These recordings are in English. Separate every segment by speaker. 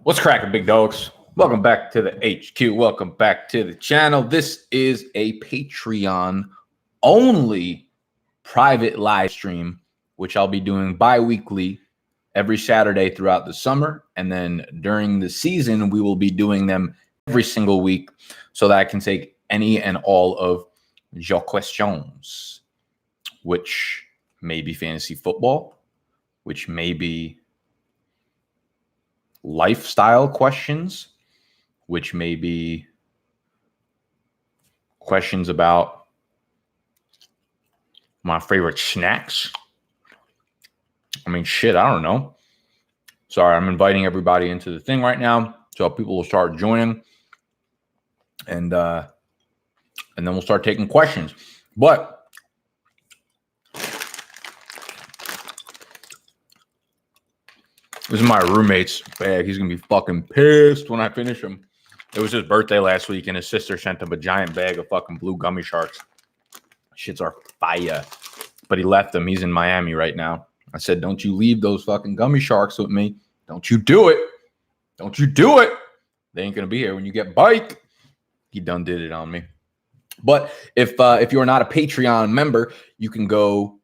Speaker 1: What's cracking, big dogs? Welcome back to the HQ. Welcome back to the channel. This is a Patreon-only private live stream, which I'll be doing bi-weekly every Saturday throughout the summer. And then during the season, we will be doing them every single week so that I can take any and all of your questions, which may be fantasy football, which may be lifestyle questions, which may be questions about my favorite snacks. I mean, shit, I don't know. Sorry, I'm inviting everybody into the thing right now, so people will start joining, and then we'll start taking questions. But this is my roommate's bag. He's going to be fucking pissed when I finish him. It was his birthday last week, and his sister sent him a giant bag of fucking blue gummy sharks. Shits are fire. But he left them. He's in Miami right now. I said, don't you leave those fucking gummy sharks with me. Don't you do it. Don't you do it. They ain't going to be here when you get bike. He done did it on me. But if you're not a Patreon member, you can go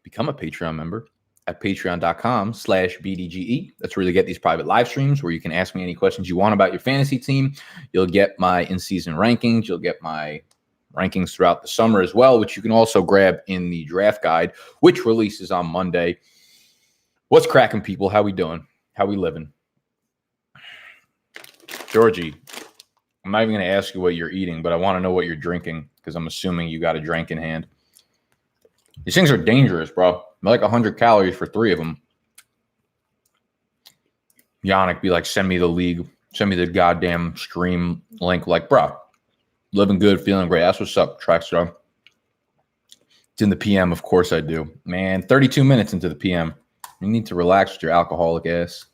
Speaker 1: become a Patreon member at patreon.com/BDGE. That's where you get these private live streams where you can ask me any questions you want about your fantasy team. You'll get my in-season rankings. You'll get my rankings throughout the summer as well, which you can also grab in the draft guide, which releases on Monday. What's cracking, people? How we doing? How we living? Georgie, I'm not even going to ask you what you're eating, but I want to know what you're drinking because I'm assuming you got a drink in hand. These things are dangerous, bro. Like 100 calories for 3 of them. Yannick be like, send me the league. Send me the goddamn stream link. Like, bro, living good, feeling great. That's what's up, Trackstar. It's in the PM. Of course I do. Man, 32 minutes into the PM. You need to relax with your alcoholic ass.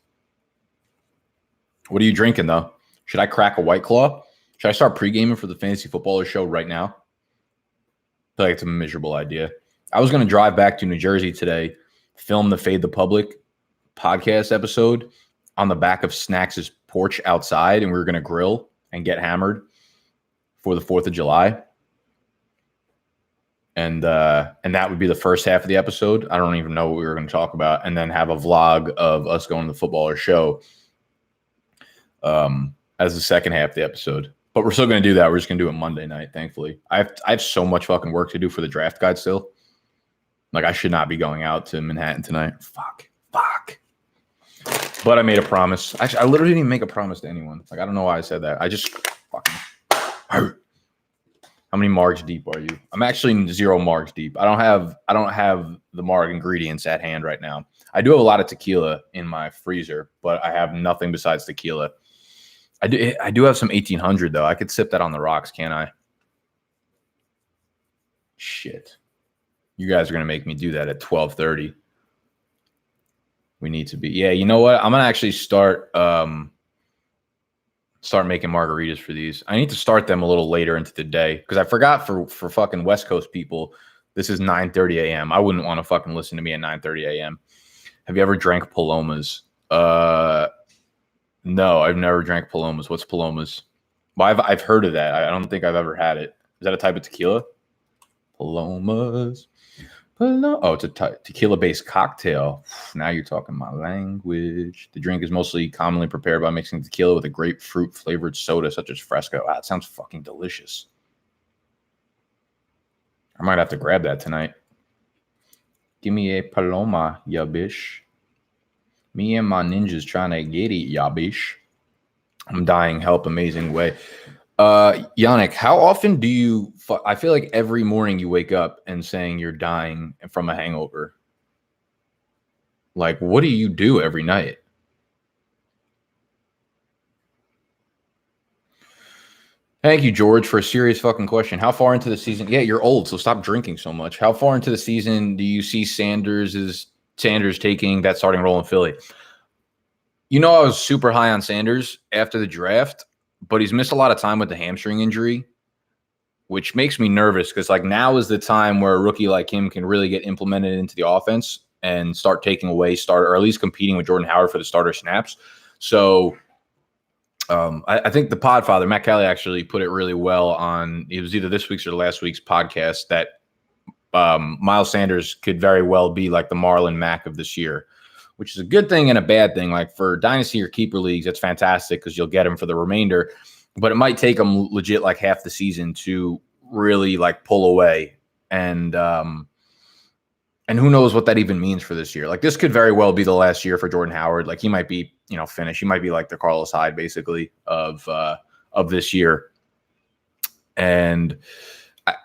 Speaker 1: What are you drinking, though? Should I crack a White Claw? Should I start pre-gaming for the Fantasy Footballer Show right now? I feel like it's a miserable idea. I was going to drive back to New Jersey today, film the Fade the Public podcast episode on the back of Snacks' porch outside, and we were going to grill and get hammered for the 4th of July. And that would be the first half of the episode. I don't even know what we were going to talk about. And then have a vlog of us going to the Footballer Show as the second half of the episode. But we're still going to do that. We're just going to do it Monday night, thankfully. I have so much fucking work to do for the draft guide still. Like, I should not be going out to Manhattan tonight. Fuck. But I made a promise. Actually, I literally didn't even make a promise to anyone. Like, I don't know why I said that. I just fucking hurt. How many margs deep are you? I'm actually 0 margs deep. I don't have the marg ingredients at hand right now. I do have a lot of tequila in my freezer, but I have nothing besides tequila. I do have some 1800 though. I could sip that on the rocks, can't I? Shit. You guys are going to make me do that at 12:30. We need to be. Yeah, you know what? I'm going to actually start making margaritas for these. I need to start them a little later into the day because I forgot for fucking West Coast people, this is 9:30 a.m. I wouldn't want to fucking listen to me at 9:30 a.m. Have you ever drank Palomas? No, I've never drank Palomas. What's Palomas? Well, I've heard of that. I don't think I've ever had it. Is that a type of tequila? Palomas. Oh, it's a tequila-based cocktail. Now you're talking my language. The drink is mostly commonly prepared by mixing tequila with a grapefruit-flavored soda such as Fresco. Wow, that sounds fucking delicious. I might have to grab that tonight. Give me a Paloma, ya bish. Me and my ninjas trying to get it, ya bish. I'm dying. Help, amazing way. Yannick, how often do you I feel like every morning you wake up and saying you're dying from a hangover. Like, what do you do every night? Thank you, George, for a serious fucking question. How far into the season? Yeah, you're old, so stop drinking so much. How far into the season do you see Sanders taking that starting role in Philly? You know, I was super high on Sanders after the draft, but he's missed a lot of time with the hamstring injury, which makes me nervous because, like, now is the time where a rookie like him can really get implemented into the offense and start taking away or at least competing with Jordan Howard for the starter snaps. So I think the Podfather, Matt Kelly, actually put it really well on, it was either this week's or last week's podcast, that Miles Sanders could very well be like the Marlon Mack of this year, which is a good thing and a bad thing. Like for dynasty or keeper leagues, that's fantastic because you'll get him for the remainder, but it might take him legit like half the season to really like pull away. And who knows what that even means for this year. Like this could very well be the last year for Jordan Howard. Like he might be, finished. He might be like the Carlos Hyde basically of this year. And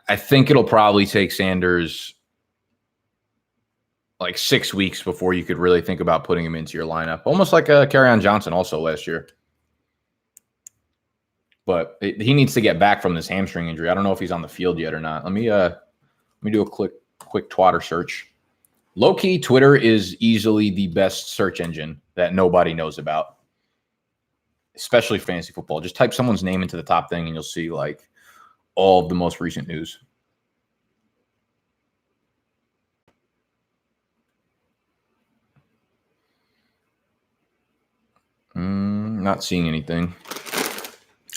Speaker 1: I think it'll probably take Sanders like 6 weeks before you could really think about putting him into your lineup. Almost like a Kerryon Johnson also last year. But he needs to get back from this hamstring injury. I don't know if he's on the field yet or not. Let me do a quick Twitter search. Low-key, Twitter is easily the best search engine that nobody knows about, especially fantasy football. Just type someone's name into the top thing and you'll see like all of the most recent news. Not seeing anything.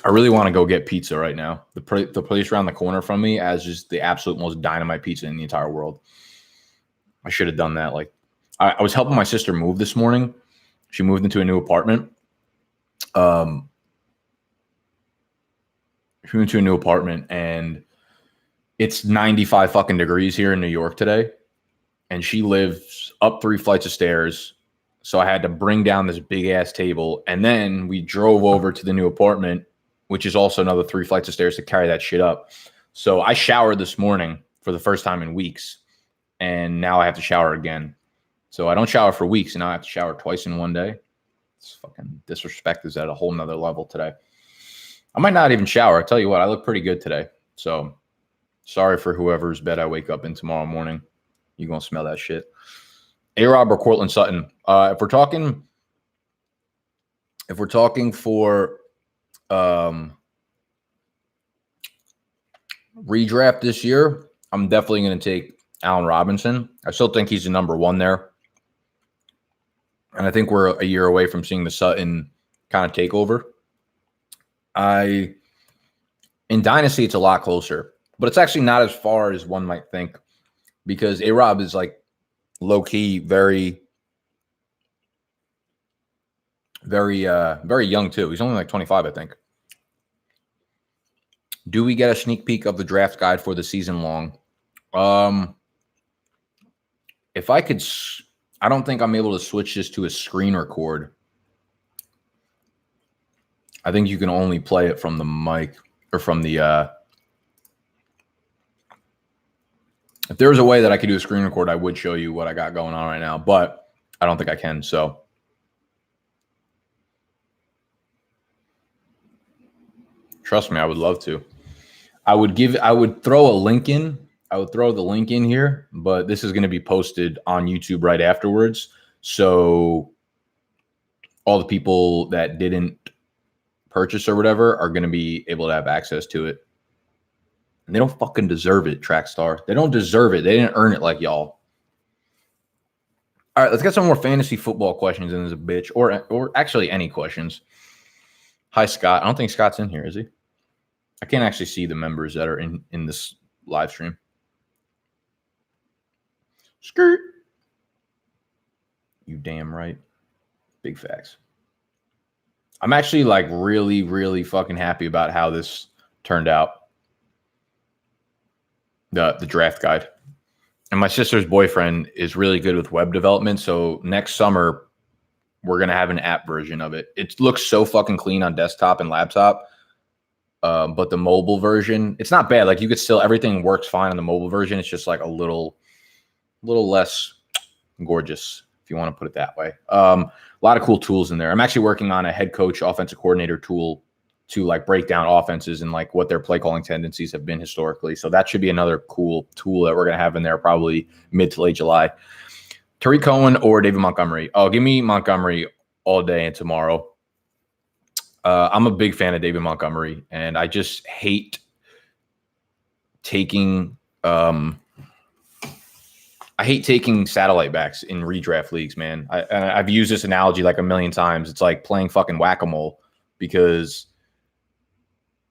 Speaker 1: I really want to go get pizza right now. The place around the corner from me has just the absolute most dynamite pizza in the entire world. I should have done that. Like, I was helping my sister move this morning. She moved into a new apartment. She moved into a new apartment, and it's 95 fucking degrees here in New York today. And she lives up 3 flights of stairs. So I had to bring down this big ass table. And then we drove over to the new apartment, which is also another 3 flights of stairs to carry that shit up. So I showered this morning for the first time in weeks. And now I have to shower again. So I don't shower for weeks, and now I have to shower twice in one day. It's fucking disrespect is at a whole nother level today. I might not even shower. I tell you what, I look pretty good today. So sorry for whoever's bed I wake up in tomorrow morning. You're going to smell that shit. A-Rob or Courtland Sutton. If we're talking for redraft this year, I'm definitely going to take Allen Robinson. I still think he's the number one there. And I think we're a year away from seeing the Sutton kind of take over. In Dynasty, it's a lot closer. But it's actually not as far as one might think. Because A-Rob is like low-key, very young too. He's only like 25, I think. Do we get a sneak peek of the draft guide for the season long? If I could, I don't think I'm able to switch this to a screen record. I think you can only play it from the mic or from the, if there was a way that I could do a screen record, I would show you what I got going on right now, but I don't think I can. So trust me, I would love to. I would throw a link in. I would throw the link in here, but this is going to be posted on YouTube right afterwards. So all the people that didn't purchase or whatever are going to be able to have access to it. And they don't fucking deserve it, Trackstar. They don't deserve it. They didn't earn it like y'all. All right, let's get some more fantasy football questions in as a bitch, or actually any questions. Hi, Scott. I don't think Scott's in here, is he? I can't actually see the members that are in this live stream. Skirt. You damn right. Big facts. I'm actually like really, really fucking happy about how this turned out. The draft guide. And my sister's boyfriend is really good with web development. So next summer, we're going to have an app version of it. It looks so fucking clean on desktop and laptop. But the mobile version, it's not bad. Like you could still, everything works fine on the mobile version. It's just like a little less gorgeous, if you want to put it that way. A lot of cool tools in there. I'm actually working on a head coach, offensive coordinator tool to like break down offenses and like what their play calling tendencies have been historically. So that should be another cool tool that we're going to have in there probably mid to late July. Tariq Cohen or David Montgomery? Oh, give me Montgomery all day and tomorrow. I'm a big fan of David Montgomery, and I just hate taking I hate taking satellite backs in redraft leagues, man. I've used this analogy like a million times. It's like playing fucking whack-a-mole because,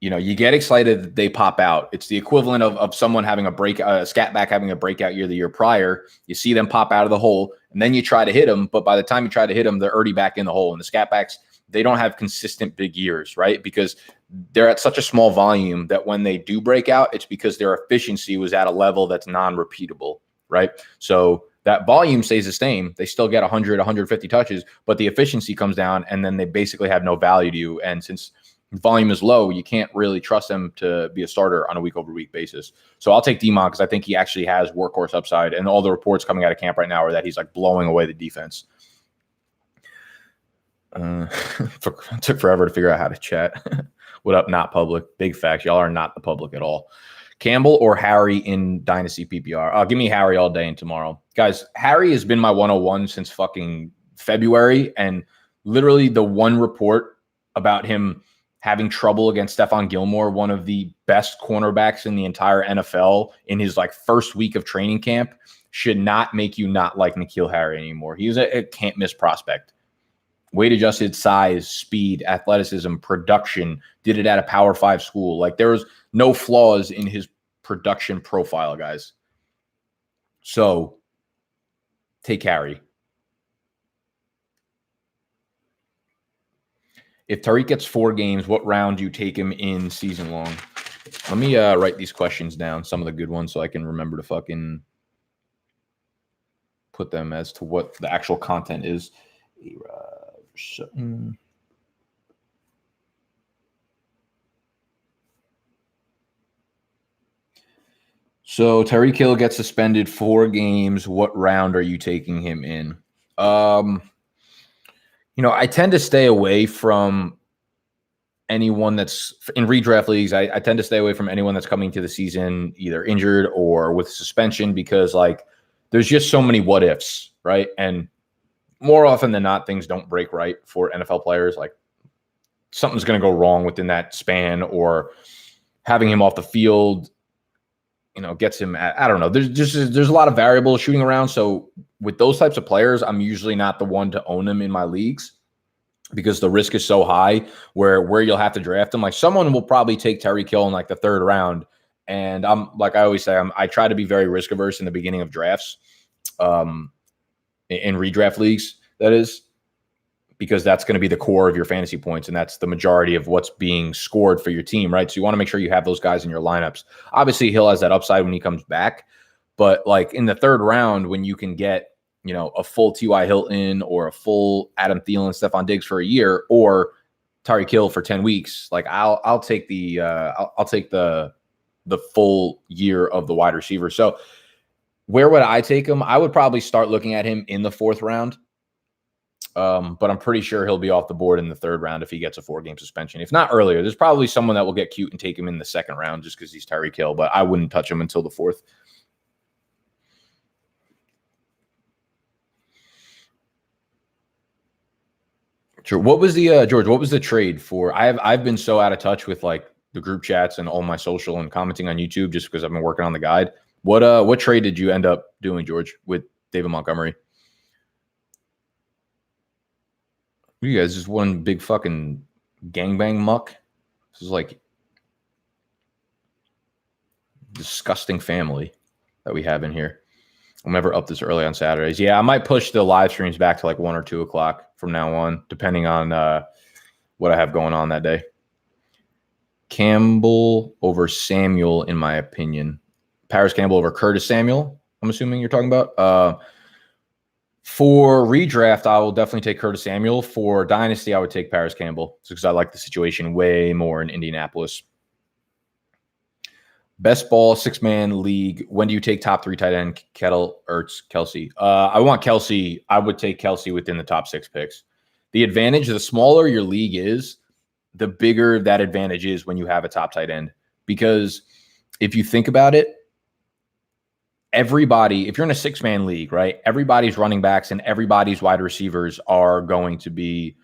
Speaker 1: you know, you get excited that they pop out. It's the equivalent of someone having a scat back having a breakout year the year prior. You see them pop out of the hole, and then you try to hit them, but by the time you try to hit them, they're already back in the hole. And the scat backs, they don't have consistent big years, right? Because they're at such a small volume that when they do break out, it's because their efficiency was at a level that's non-repeatable, right? So that volume stays the same. They still get 100, 150 touches, but the efficiency comes down, and then they basically have no value to you. And since volume is low, you can't really trust him to be a starter on a week-over-week basis. So I'll take D-Mon because I think he actually has workhorse upside, and all the reports coming out of camp right now are that he's like blowing away the defense. Took forever to figure out how to chat. What up, not public? Big facts. Y'all are not the public at all. Campbell or Harry in Dynasty PPR? Give me Harry all day and tomorrow. Guys, Harry has been my 101 since fucking February, and literally the one report about him having trouble against Stephon Gilmore, one of the best cornerbacks in the entire NFL, in his like first week of training camp, should not make you not like N'Keal Harry anymore. He was a can't miss prospect. Weight adjusted size, speed, athleticism, production, did it at a Power 5 school. Like there was no flaws in his production profile, guys. So take Harry. If Tyreek gets 4 games, what round do you take him in season long? Let me write these questions down, some of the good ones, so I can remember to fucking put them as to what the actual content is. Sutton. So Tyreek Hill gets suspended 4 games. What round are you taking him in? You know, I tend to stay away from anyone that's in redraft leagues. I tend to stay away from anyone that's coming to the season either injured or with suspension because, like, there's just so many what ifs, right? And more often than not, things don't break right for NFL players. Like something's going to go wrong within that span, or having him off the field, you know, gets him at, I don't know. There's a lot of variables shooting around. So with those types of players, I'm usually not the one to own them in my leagues because the risk is so high where you'll have to draft them. Like someone will probably take Tyreek Hill in like the 3rd round. And I'm like, I always say, I try to be very risk averse in the beginning of drafts. In redraft leagues, that is, because that's going to be the core of your fantasy points, and that's the majority of what's being scored for your team, right? So you want to make sure you have those guys in your lineups. Obviously, Hill has that upside when he comes back, but like in the 3rd round, when you can get, you know, a full T.Y. Hilton or a full Adam Thielen, Stephon Diggs for a year, or Tyreek Hill for 10 weeks, like I'll take the full year of the wide receiver. So where would I take him? I would probably start looking at him in the 4th round. But I'm pretty sure he'll be off the board in the 3rd round if he gets a 4-game suspension. If not earlier, there's probably someone that will get cute and take him in the 2nd round just because he's Tyreek Hill, but I wouldn't touch him until the 4th. Sure. What was the George? What was the trade for? I've been so out of touch with like the group chats and all my social and commenting on YouTube just because I've been working on the guide. What trade did you end up doing, George, with David Montgomery? You guys just one big fucking gangbang muck. This is like disgusting family that we have in here. I'm never up this early on Saturdays. Yeah, I might push the live streams back to like 1 or 2 o'clock from now on, depending on what I have going on that day. Campbell over Samuel, in my opinion. Paris Campbell over Curtis Samuel, I'm assuming you're talking about. For redraft, I will definitely take Curtis Samuel. For Dynasty, I would take Paris Campbell just because I like the situation way more in Indianapolis. Best ball, 6-man league. When do you take top 3 tight end? Kettle, Ertz, Kelsey. I want Kelsey. I would take Kelsey within the top 6 picks. The advantage, the smaller your league is, the bigger that advantage is when you have a top tight end. Because if you think about it, everybody, if you're in a 6-man league, right, everybody's running backs and everybody's wide receivers are going to be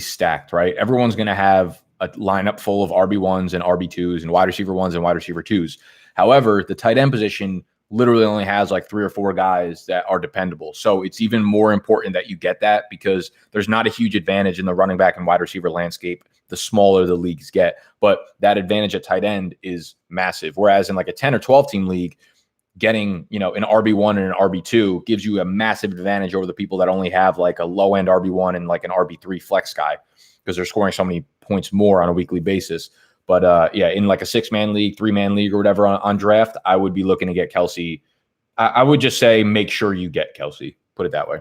Speaker 1: stacked, right? Everyone's going to have a lineup full of RB1s and RB2s and wide receiver 1s and wide receiver 2s. However, the tight end position literally only has like 3 or 4 guys that are dependable. So it's even more important that you get that, because there's not a huge advantage in the running back and wide receiver landscape the smaller the leagues get. But that advantage at tight end is massive. Whereas in like a 10 or 12 team league, getting, an RB1 and an RB2 gives you a massive advantage over the people that only have like a low end RB1 and like an RB3 flex guy, because they're scoring so many points more on a weekly basis. But in like a 6-man league, 3-man league or whatever on draft, I would be looking to get Kelsey. I would just say make sure you get Kelsey. Put it that way.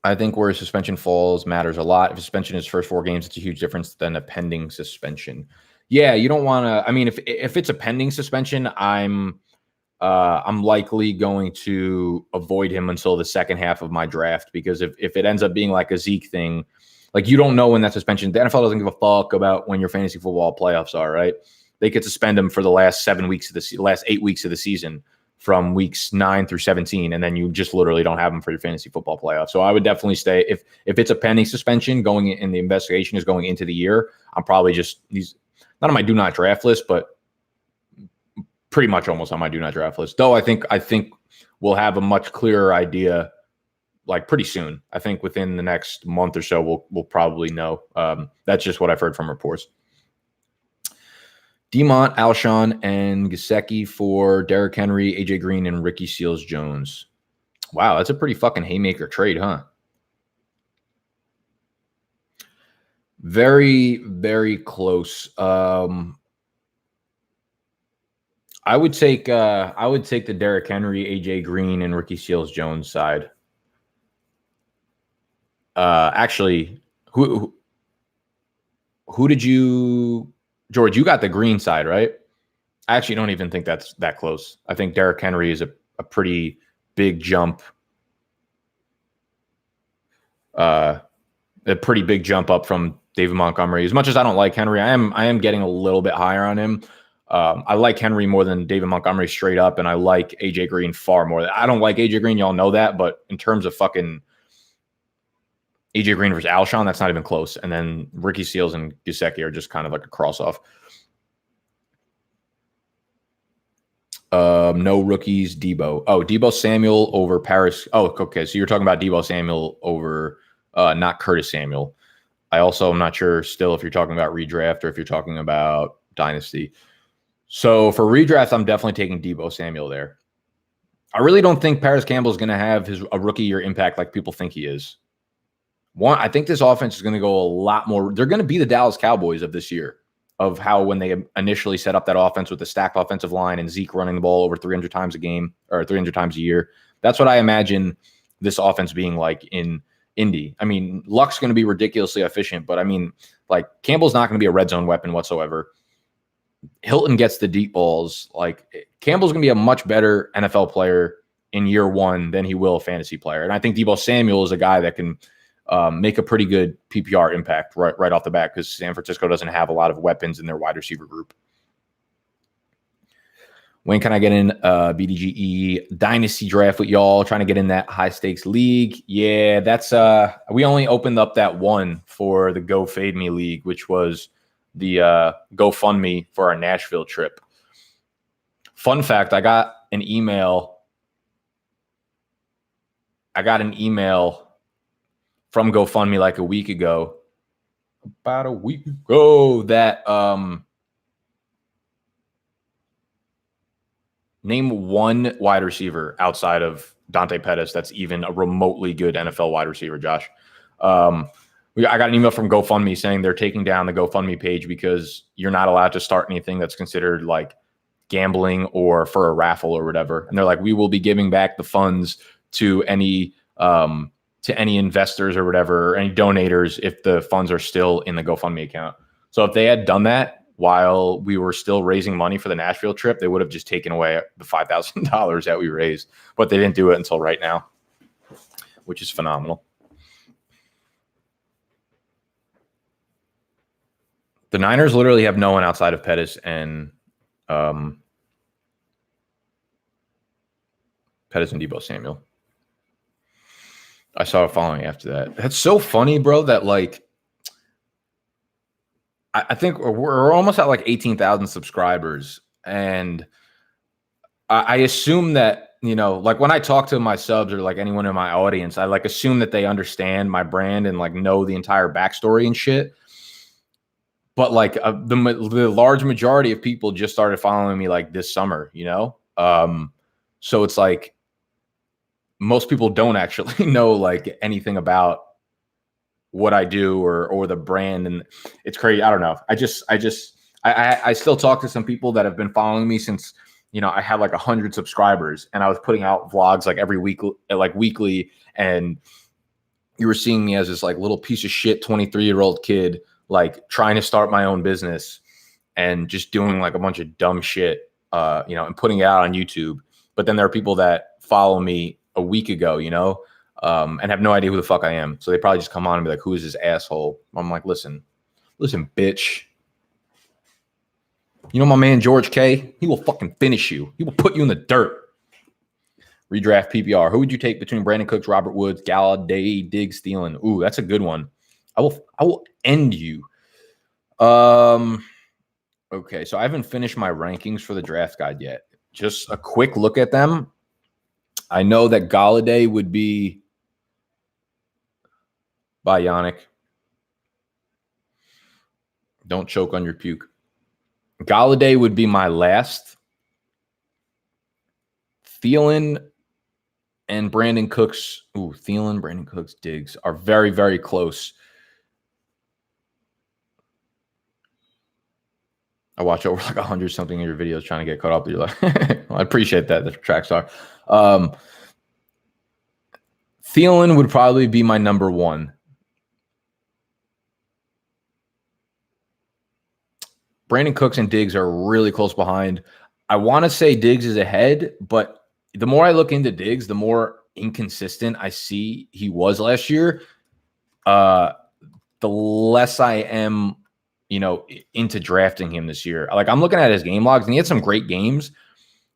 Speaker 1: I think where suspension falls matters a lot. If suspension is first 4 games, it's a huge difference than a pending suspension. Yeah, you don't want to. I mean, if it's a pending suspension, I'm likely going to avoid him until the second half of my draft, because if it ends up being like a Zeke thing, like you don't know when that suspension. The NFL doesn't give a fuck about when your fantasy football playoffs are, right? They could suspend him for the last 7 weeks of the last 8 weeks of the season, from weeks 9 through 17, and then you just literally don't have them for your fantasy football playoff. So I would definitely stay. If it's a pending suspension going in, the investigation is going into the year, I'm probably just not on my do not draft list, but pretty much almost on my do not draft list. Though I think we'll have a much clearer idea like pretty soon. I think within the next month or so, we'll probably know. That's just what I've heard from reports. Demont, Alshon, and Gesicki for Derrick Henry, AJ Green, and Ricky Seals-Jones. Wow, that's a pretty fucking haymaker trade, huh? Very, very close. I would take the Derrick Henry, AJ Green, and Ricky Seals-Jones side. Actually, who did you? George, you got the green side, right? I actually don't even think that's that close. I think Derrick Henry is a pretty big jump. A pretty big jump up from David Montgomery. As much as I don't like Henry, I am getting a little bit higher on him. I like Henry more than David Montgomery straight up, and I like AJ Green far more. I don't like AJ Green, y'all know that, but in terms of fucking AJ Green versus Alshon, that's not even close. And then Ricky Seals and Gesicki are just kind of like a cross-off. No rookies, Debo. Oh, Debo Samuel over Paris. Oh, okay. So you're talking about Debo Samuel over not Curtis Samuel. I also am not sure still if you're talking about redraft or if you're talking about dynasty. So for redraft, I'm definitely taking Debo Samuel there. I really don't think Paris Campbell is going to have a rookie year impact like people think he is. I think this offense is going to go a lot more. They're going to be the Dallas Cowboys of this year, of how when they initially set up that offense with the stacked offensive line and Zeke running the ball over 300 times a game or 300 times a year. That's what I imagine this offense being like in Indy. I mean, Luck's going to be ridiculously efficient, but I mean, like Campbell's not going to be a red zone weapon whatsoever. Hilton gets the deep balls. Like Campbell's going to be a much better NFL player in year one than he will a fantasy player. And I think Debo Samuel is a guy that can make a pretty good PPR impact right off the bat, because San Francisco doesn't have a lot of weapons in their wide receiver group. When can I get in BDGE dynasty draft with y'all? Trying to get in that high stakes league. Yeah, that's we only opened up that one for the Go Fade Me league, which was the GoFundMe for our Nashville trip. Fun fact, I got an email from GoFundMe like a week ago, that name one wide receiver outside of Dante Pettis that's even a remotely good NFL wide receiver, Josh. I got an email from GoFundMe saying they're taking down the GoFundMe page because you're not allowed to start anything that's considered like gambling or for a raffle or whatever. And they're like, we will be giving back the funds to any investors or whatever, or any donators if the funds are still in the GoFundMe account. So if they had done that while we were still raising money for the Nashville trip, they would have just taken away the $5,000 that we raised. But they didn't do it until right now, which is phenomenal. The Niners literally have no one outside of Pettis and Debo Samuel. I saw a following after that. That's so funny, bro, that like I think we're almost at like 18,000 subscribers. And I assume that, you know, like when I talk to my subs or like anyone in my audience, I like assume that they understand my brand and like know the entire backstory and shit. But like the large majority of people just started following me like this summer, you know? So it's like most people don't actually know like anything about what I do or the brand. And it's crazy. I don't know. I still talk to some people that have been following me since, you know, I had like 100 subscribers and I was putting out vlogs like every week, like weekly. And you were seeing me as this like little piece of shit 23-year-old kid, like trying to start my own business and just doing like a bunch of dumb shit, you know, and putting it out on YouTube. But then there are people that follow me a week ago, you know, and have no idea who the fuck I am. So they probably just come on and be like, who is this asshole? I'm like, listen, bitch. You know my man George K? He will fucking finish you. He will put you in the dirt. Redraft PPR. Who would you take between Brandon Cooks, Robert Woods, Galladay, Diggs, Thielen? Ooh, that's a good one. I will end you. Okay, so I haven't finished my rankings for the draft guide yet. Just a quick look at them. I know that Galladay would be by Yannick. Don't choke on your puke. Galladay would be my last. Thielen and Brandon Cooks. Ooh, Thielen, Brandon Cooks, Diggs are very, very close. I watch over like 100 something of your videos trying to get caught up. You're like, well, I appreciate that. The tracks are. Thielen would probably be my number one. Brandon Cooks and Diggs are really close behind. I want to say Diggs is ahead, but the more I look into Diggs, the more inconsistent I see he was last year. The less I am, you know, into drafting him this year. Like I'm looking at his game logs and he had some great games,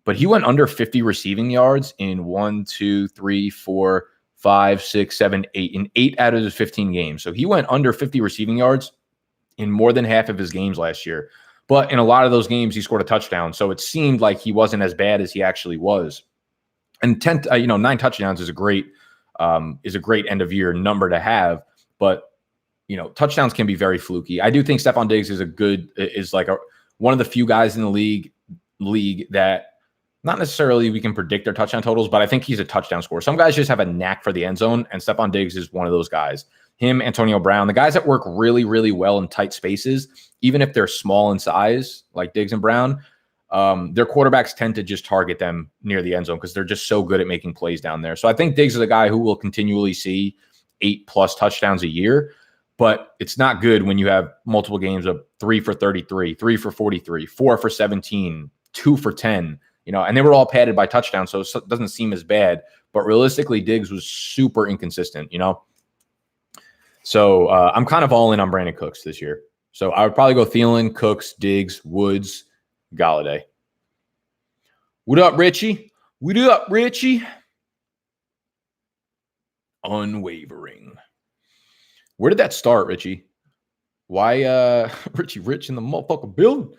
Speaker 1: but he went under 50 receiving yards in 1, 2, 3, 4, 5, 6, 7, 8 in 8 out of his 15 games. So he went under 50 receiving yards in more than half of his games last year. But in a lot of those games, he scored a touchdown. So it seemed like he wasn't as bad as he actually was. And 9 touchdowns is a great end of year number to have. But you know, touchdowns can be very fluky. I do think Stephon Diggs is like one of the few guys in the league that not necessarily we can predict their touchdown totals, but I think he's a touchdown scorer. Some guys just have a knack for the end zone, and Stephon Diggs is one of those guys. Him, Antonio Brown, the guys that work really, really well in tight spaces, even if they're small in size, like Diggs and Brown, their quarterbacks tend to just target them near the end zone because they're just so good at making plays down there. So I think Diggs is a guy who will continually see 8+ touchdowns a year. But it's not good when you have multiple games of 3 for 33, 3 for 43, 4 for 17, 2 for 10, you know, and they were all padded by touchdowns. So it doesn't seem as bad, but realistically Diggs was super inconsistent, you know? So I'm kind of all in on Brandon Cooks this year. So I would probably go Thielen, Cooks, Diggs, Woods, Galladay. What up, Richie? What up, Richie? Unwavering. Where did that start, Richie? Why Richie Rich in the motherfucker building?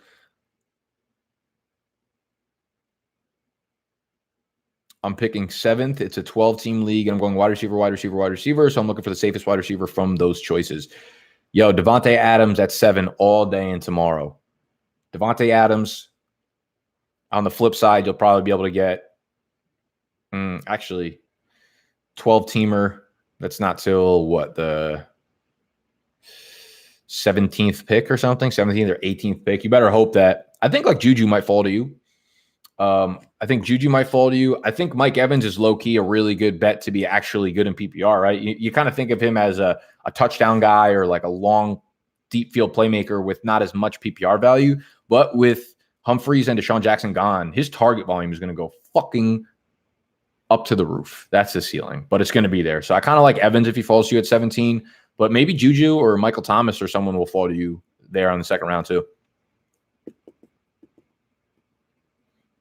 Speaker 1: I'm picking 7th. It's a 12-team league, and I'm going wide receiver, wide receiver, wide receiver. So I'm looking for the safest wide receiver from those choices. Yo, Devontae Adams at 7 all day and tomorrow. Devontae Adams. On the flip side, you'll probably be able to get actually 12-teamer. That's not till what, the 17th pick or something, 17th or 18th pick. You better hope that. I think like Juju might fall to you. I think Juju might fall to you. I think Mike Evans is low-key a really good bet to be actually good in PPR, right? You kind of think of him as a touchdown guy or like a long, deep field playmaker with not as much PPR value. But with Humphreys and Deshaun Jackson gone, his target volume is going to go fucking up to the roof. That's the ceiling, but it's going to be there. So I kind of like Evans if he falls to you at 17, but maybe Juju or Michael Thomas or someone will fall to you there on the second round too.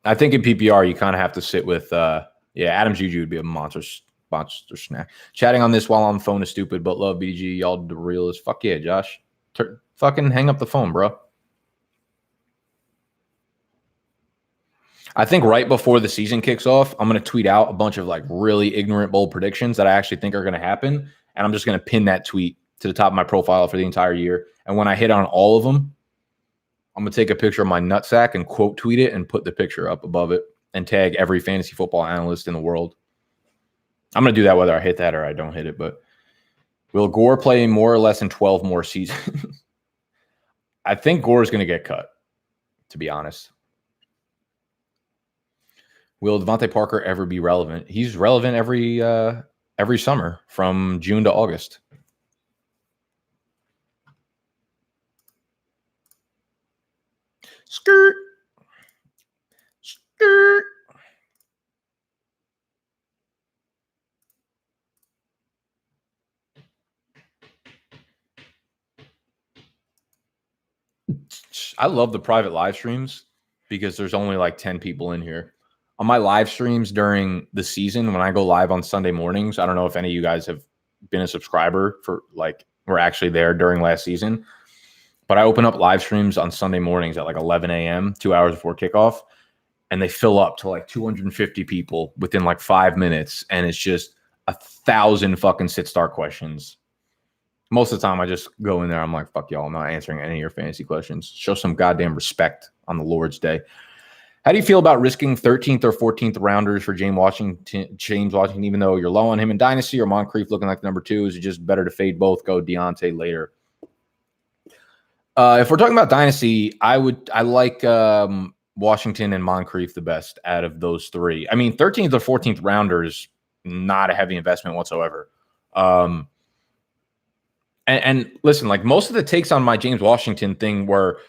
Speaker 1: I think in PPR, you kind of have to sit with, Adams Juju would be a monster snack. Chatting on this while on the phone is stupid, but love BDGE. Y'all the realest. Fuck yeah, Josh. fucking hang up the phone, bro. I think right before the season kicks off, I'm going to tweet out a bunch of like really ignorant, bold predictions that I actually think are going to happen. And I'm just going to pin that tweet to the top of my profile for the entire year. And when I hit on all of them, I'm going to take a picture of my nutsack and quote tweet it and put the picture up above it and tag every fantasy football analyst in the world. I'm going to do that whether I hit that or I don't hit it. But will Gore play more or less in 12 more seasons? I think Gore is going to get cut, to be honest. Will Devontae Parker ever be relevant? He's relevant every summer from June to August. Skirt. Skirt. I love the private live streams because there's only like 10 people in here. On my live streams during the season, when I go live on Sunday mornings, I don't know if any of you guys have been a subscriber for like, we're actually there during last season, but I open up live streams on Sunday mornings at like 11 a.m., 2 hours before kickoff, and they fill up to like 250 people within like 5 minutes. And it's just 1,000 fucking sit-start questions. Most of the time I just go in there. I'm like, fuck y'all. I'm not answering any of your fantasy questions. Show some goddamn respect on the Lord's Day. How do you feel about risking 13th or 14th rounders for James Washington, even though you're low on him in Dynasty or Moncrief looking like number 2? Is it just better to fade both, go Deontay later? If we're talking about Dynasty, I like Washington and Moncrief the best out of those three. I mean, 13th or 14th rounders, not a heavy investment whatsoever. And listen, like most of the takes on my James Washington thing were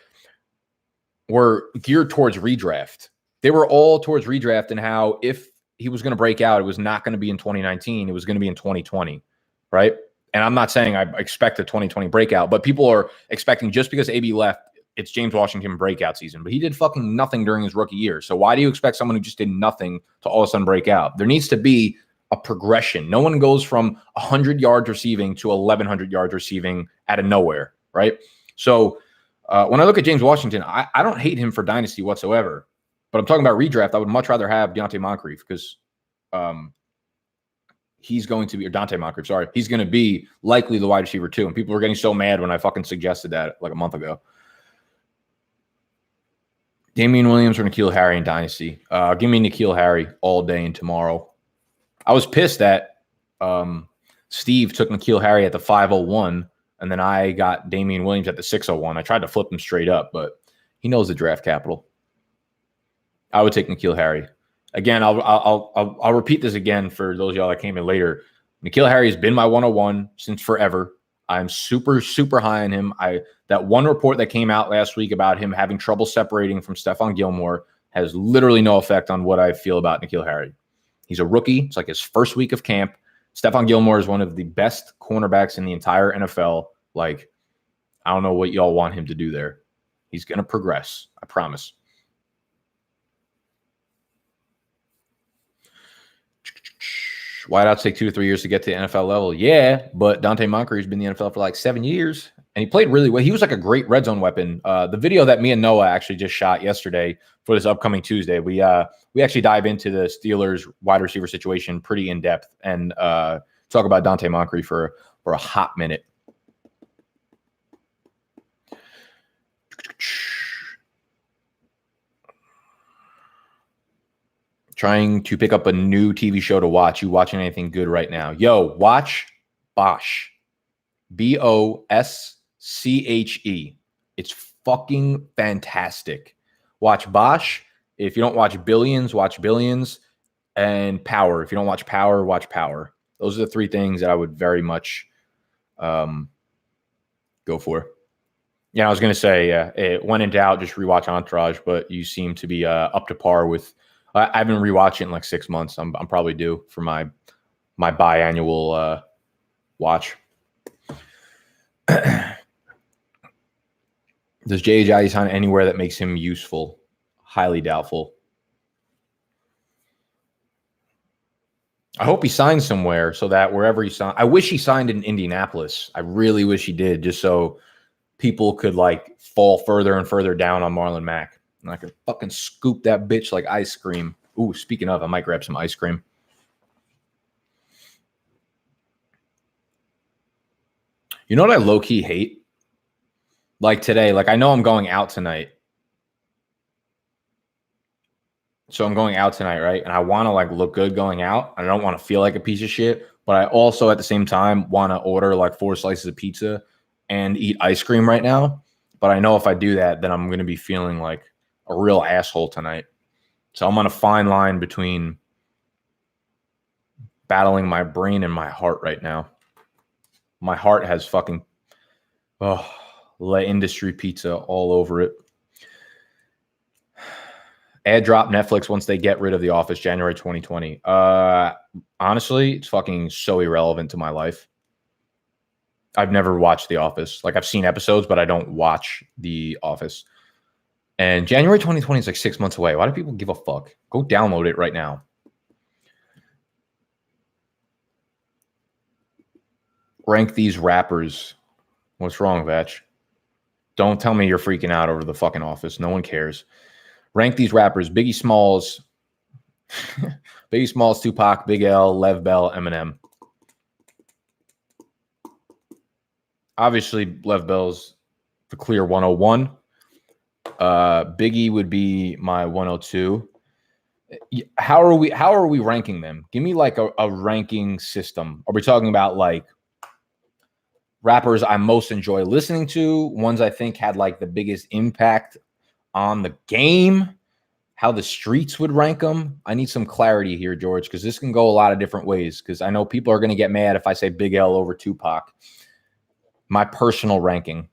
Speaker 1: geared towards redraft. They were all towards redraft and how if he was going to break out, it was not going to be in 2019. It was going to be in 2020, right? And I'm not saying I expect a 2020 breakout, but people are expecting just because AB left, it's James Washington breakout season. But he did fucking nothing during his rookie year. So why do you expect someone who just did nothing to all of a sudden break out? There needs to be a progression. No one goes from 100 yards receiving to 1,100 yards receiving out of nowhere, right? So when I look at James Washington, I don't hate him for Dynasty whatsoever. But I'm talking about redraft. I would much rather have Deontay Moncrief because he's going to be, or Dante Moncrief, sorry, he's going to be likely the wide receiver too. And people were getting so mad when I fucking suggested that like a month ago. Damian Williams or N'Keal Harry in Dynasty. Give me N'Keal Harry all day and tomorrow. I was pissed that Steve took N'Keal Harry at the 501, and then I got Damian Williams at the 601. I tried to flip him straight up, but he knows the draft capital. I would take N'Keal Harry. Again, I'll repeat this again for those of y'all that came in later. N'Keal Harry has been my 101 since forever. I'm super, super high on him. That one report that came out last week about him having trouble separating from Stephon Gilmore has literally no effect on what I feel about N'Keal Harry. He's a rookie. It's like his first week of camp. Stephon Gilmore is one of the best cornerbacks in the entire NFL. Like, I don't know what y'all want him to do there. He's going to progress. I promise. Wideouts take 2 to 3 years to get to the NFL level. Yeah, but Dante Moncrief's been in the NFL for like 7 years, and he played really well. He was like a great red zone weapon. The video that me and Noah actually just shot yesterday for this upcoming Tuesday, we actually dive into the Steelers wide receiver situation pretty in depth and talk about Dante Moncrief for a hot minute. Trying to pick up a new TV show to watch. You watching anything good right now? Yo, watch Bosch. Bosche. It's fucking fantastic. Watch Bosch. If you don't watch Billions, watch Billions. And Power. If you don't watch Power, watch Power. Those are the 3 things that I would very much go for. Yeah, I was going to say, when in doubt, just rewatch Entourage, but you seem to be up to par with. I haven't rewatched it in like 6 months. I'm probably due for my biannual watch. Does J.J. sign anywhere that makes him useful? Highly doubtful. I hope he signs somewhere so that wherever he signs, I wish he signed in Indianapolis. I really wish he did, just so people could like fall further and further down on Marlon Mack. And I could fucking scoop that bitch like ice cream. Ooh, speaking of, I might grab some ice cream. You know what I low-key hate? Like today, like I know I'm going out tonight. So I'm going out tonight, right? And I want to like look good going out. I don't want to feel like a piece of shit, but I also at the same time want to order like 4 slices of pizza and eat ice cream right now. But I know if I do that, then I'm going to be feeling like a real asshole tonight. So I'm on a fine line between battling my brain and my heart right now. My heart has fucking La Industry pizza all over it. Ad drop Netflix once they get rid of The Office, January 2020. Honestly, it's fucking so irrelevant to my life. I've never watched The Office. Like I've seen episodes, but I don't watch The Office. And January 2020 is like 6 months away. Why do people give a fuck? Go download it right now. Rank these rappers. What's wrong, Vatch? Don't tell me you're freaking out over The fucking Office. No one cares. Rank these rappers. Biggie Smalls. Biggie Smalls, Tupac, Big L, Lev Bell, Eminem. Obviously, Lev Bell's the clear 101. Biggie would be my 102. How are we ranking them? Give me like a ranking system. Are we talking about like rappers I most enjoy listening to, ones I think had like the biggest impact on the game, how the streets would rank them? I need some clarity here, George, because this can go a lot of different ways, because I know people are going to get mad if I say Big L over Tupac. My personal ranking.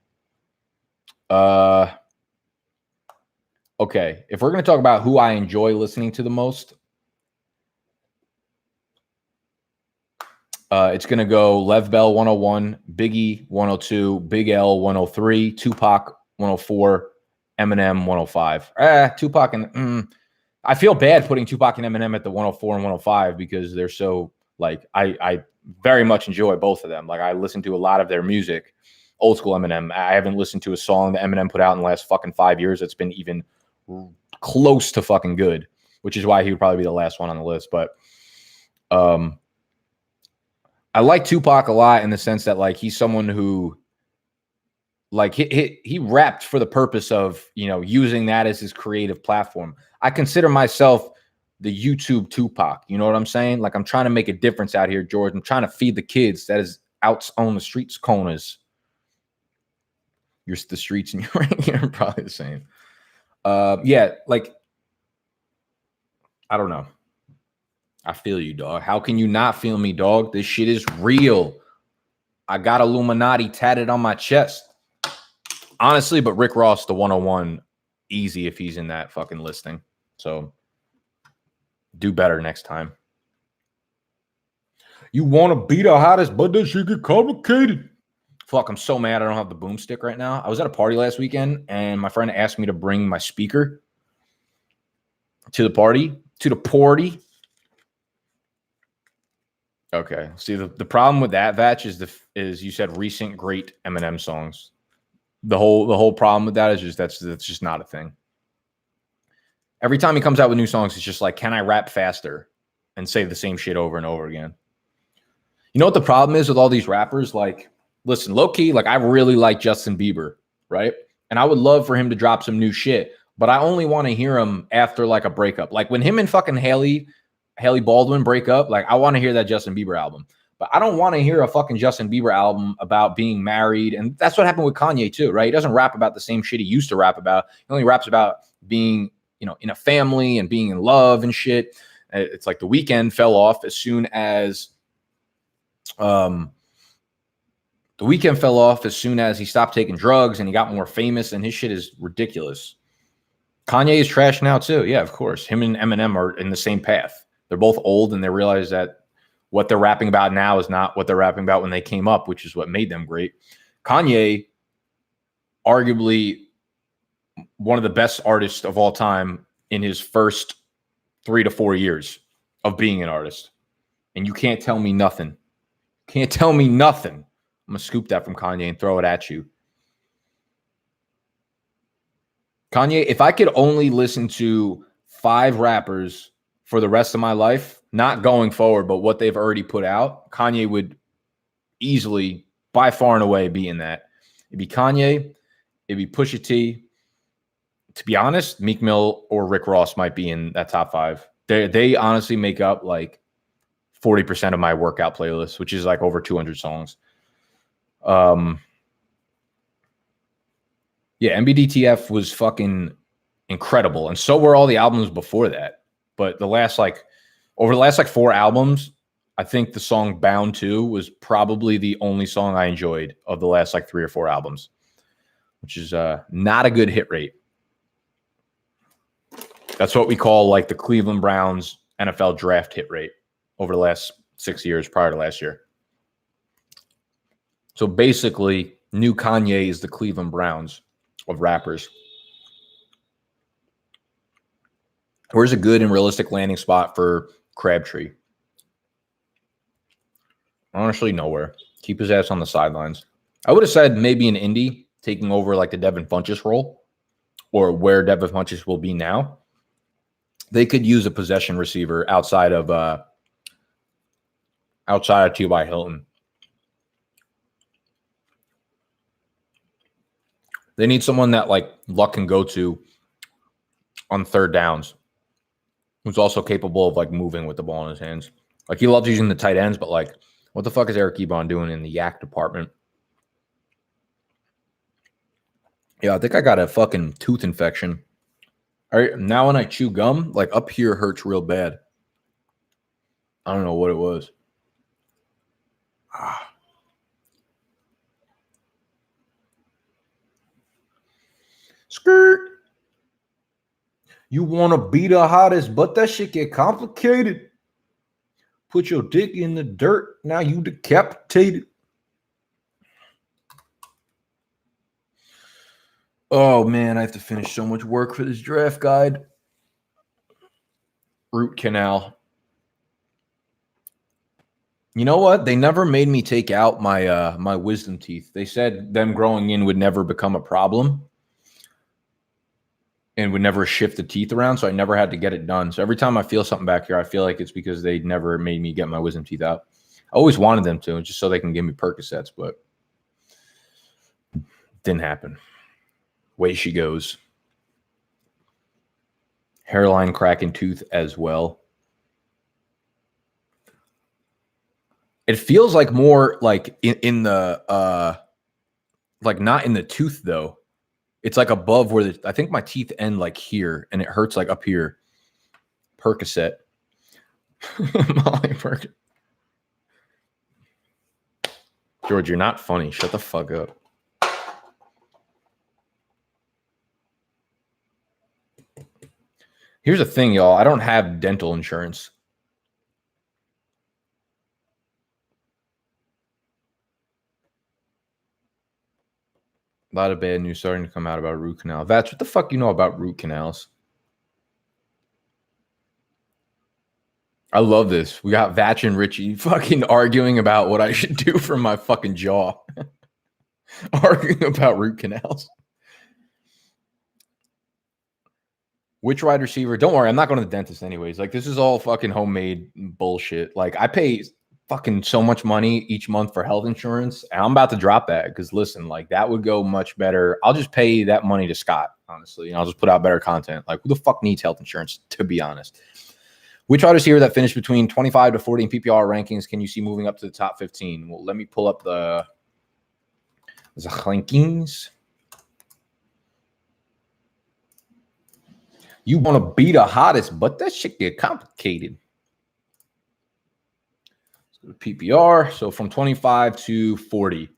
Speaker 1: Okay, if we're going to talk about who I enjoy listening to the most, it's going to go Lev Bell 101, Biggie 102, Big L 103, Tupac 104, Eminem 105. Tupac and I feel bad putting Tupac and Eminem at the 104 and 105 because they're so like I very much enjoy both of them. Like I listen to a lot of their music. Old school Eminem. I haven't listened to a song that Eminem put out in the last fucking 5 years that's been even close to fucking good, which is why he would probably be the last one on the list. But I like Tupac a lot in the sense that like he's someone who like he rapped for the purpose of, you know, using that as his creative platform. I consider myself the YouTube Tupac. You know what I'm saying? Like I'm trying to make a difference out here, George. I'm trying to feed the kids that is out on the streets corners. You're the streets and you're probably the same. Yeah, like I don't know. I feel you, dog. How can you not feel me, dog? This shit is real. I got Illuminati tatted on my chest. Honestly, but Rick Ross, the 101, easy if he's in that fucking listing. So do better next time. You want to be the hottest, but this shit get complicated. Fuck, I'm so mad I don't have the boomstick right now. I was at a party last weekend, and my friend asked me to bring my speaker to the party. Okay. See, the problem with that, Vatch, is you said recent great Eminem songs. The whole problem with that is just that's just not a thing. Every time he comes out with new songs, it's just like, can I rap faster and say the same shit over and over again? You know what the problem is with all these rappers? Like, listen, low key, like I really like Justin Bieber, right? And I would love for him to drop some new shit, but I only want to hear him after like a breakup. Like when him and fucking Haley Baldwin break up, like I want to hear that Justin Bieber album. But I don't want to hear a fucking Justin Bieber album about being married. And that's what happened with Kanye too, right? He doesn't rap about the same shit he used to rap about. He only raps about being, you know, in a family and being in love and shit. It's like The Weeknd fell off as soon as he stopped taking drugs and he got more famous, and his shit is ridiculous. Kanye is trash now too. Yeah, of course. Him and Eminem are in the same path. They're both old and they realize that what they're rapping about now is not what they're rapping about when they came up, which is what made them great. Kanye, arguably one of the best artists of all time in his first 3 to 4 years of being an artist. And you can't tell me nothing. Can't tell me nothing. I'm going to scoop that from Kanye and throw it at you. Kanye, if I could only listen to 5 rappers for the rest of my life, not going forward, but what they've already put out, Kanye would easily, by far and away, be in that. It'd be Kanye, it'd be Pusha T. To be honest, Meek Mill or Rick Ross might be in that top 5. They honestly make up like 40% of my workout playlist, which is like over 200 songs. Yeah, MBDTF was fucking incredible. And so were all the albums before that. But over the last 4 albums, I think the song Bound 2 was probably the only song I enjoyed of the last 3 or 4 albums, which is not a good hit rate. That's what we call like the Cleveland Browns NFL draft hit rate over the last 6 years prior to last year. So basically, new Kanye is the Cleveland Browns of rappers. Where's a good and realistic landing spot for Crabtree? Honestly, nowhere. Keep his ass on the sidelines. I would have said maybe an Indy taking over like the Devin Funchess role, or where Devin Funchess will be now. They could use a possession receiver outside of T.Y. Hilton. They need someone that like Luck can go to on third downs, who's also capable of like moving with the ball in his hands. Like he loves using the tight ends, but like, what the fuck is Eric Ebron doing in the yak department? Yeah, I think I got a fucking tooth infection. All right, now when I chew gum, like up here hurts real bad. I don't know what it was. Skirt. You want to be the hottest, but that shit get complicated. Put your dick in the dirt. Now you decapitated. Oh, man, I have to finish so much work for this draft guide. Root canal. You know what? They never made me take out my my wisdom teeth. They said them growing in would never become a problem and would never shift the teeth around, so I never had to get it done. So every time I feel something back here, I feel like it's because they never made me get my wisdom teeth out. I always wanted them to, just so they can give me Percocets, but didn't happen. Way she goes. Hairline cracking tooth as well. It feels like more like in the like not in the tooth though. It's like above where I think my teeth end like here, and it hurts like up here. Percocet. Molly Percocet. George, you're not funny. Shut the fuck up. Here's the thing, y'all. I don't have dental insurance. A lot of bad news starting to come out about root canal. Vats, what the fuck you know about root canals? I love this. We got Vatch and Richie fucking arguing about what I should do for my fucking jaw. Arguing about root canals. Which wide receiver? Don't worry, I'm not going to the dentist anyways. Like, this is all fucking homemade bullshit. Like, I pay fucking so much money each month for health insurance, and I'm about to drop that because, listen, like, that would go much better. I'll just pay that money to Scott, honestly, and I'll just put out better content. Like, who the fuck needs health insurance, to be honest? Which wide receiver that finished between 25 to 40 in PPR rankings can you see moving up to the top 15? Well, let me pull up the rankings. You want to be the hottest, but that shit get complicated. Let's go to PPR. So from 25 to 40.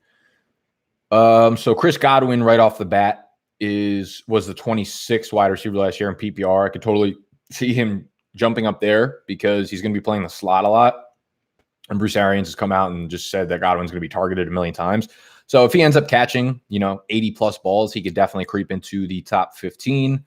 Speaker 1: So Chris Godwin right off the bat was the 26th wide receiver last year in PPR. I could totally see him jumping up there because he's going to be playing the slot a lot. And Bruce Arians has come out and just said that Godwin's going to be targeted a million times. So if he ends up catching, 80 plus balls, he could definitely creep into the top 15.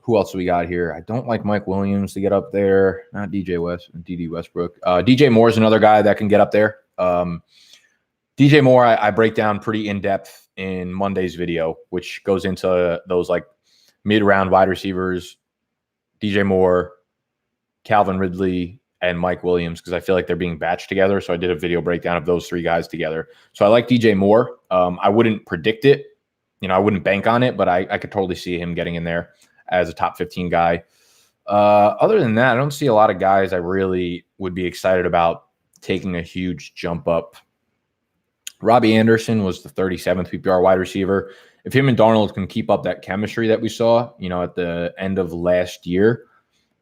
Speaker 1: Who else do we got here? I don't like Mike Williams to get up there. Not DD Westbrook. DJ Moore is another guy that can get up there. DJ Moore, I break down pretty in-depth in Monday's video, which goes into those like mid-round wide receivers, DJ Moore, Calvin Ridley, and Mike Williams, because I feel like they're being batched together. So I did a video breakdown of those 3 guys together. So I like DJ Moore. I wouldn't predict it. I wouldn't bank on it, but I could totally see him getting in there as a top 15 guy. Other than that, I don't see a lot of guys I really would be excited about taking a huge jump up. Robbie Anderson was the 37th PPR wide receiver. If him and Darnold can keep up that chemistry that we saw, at the end of last year,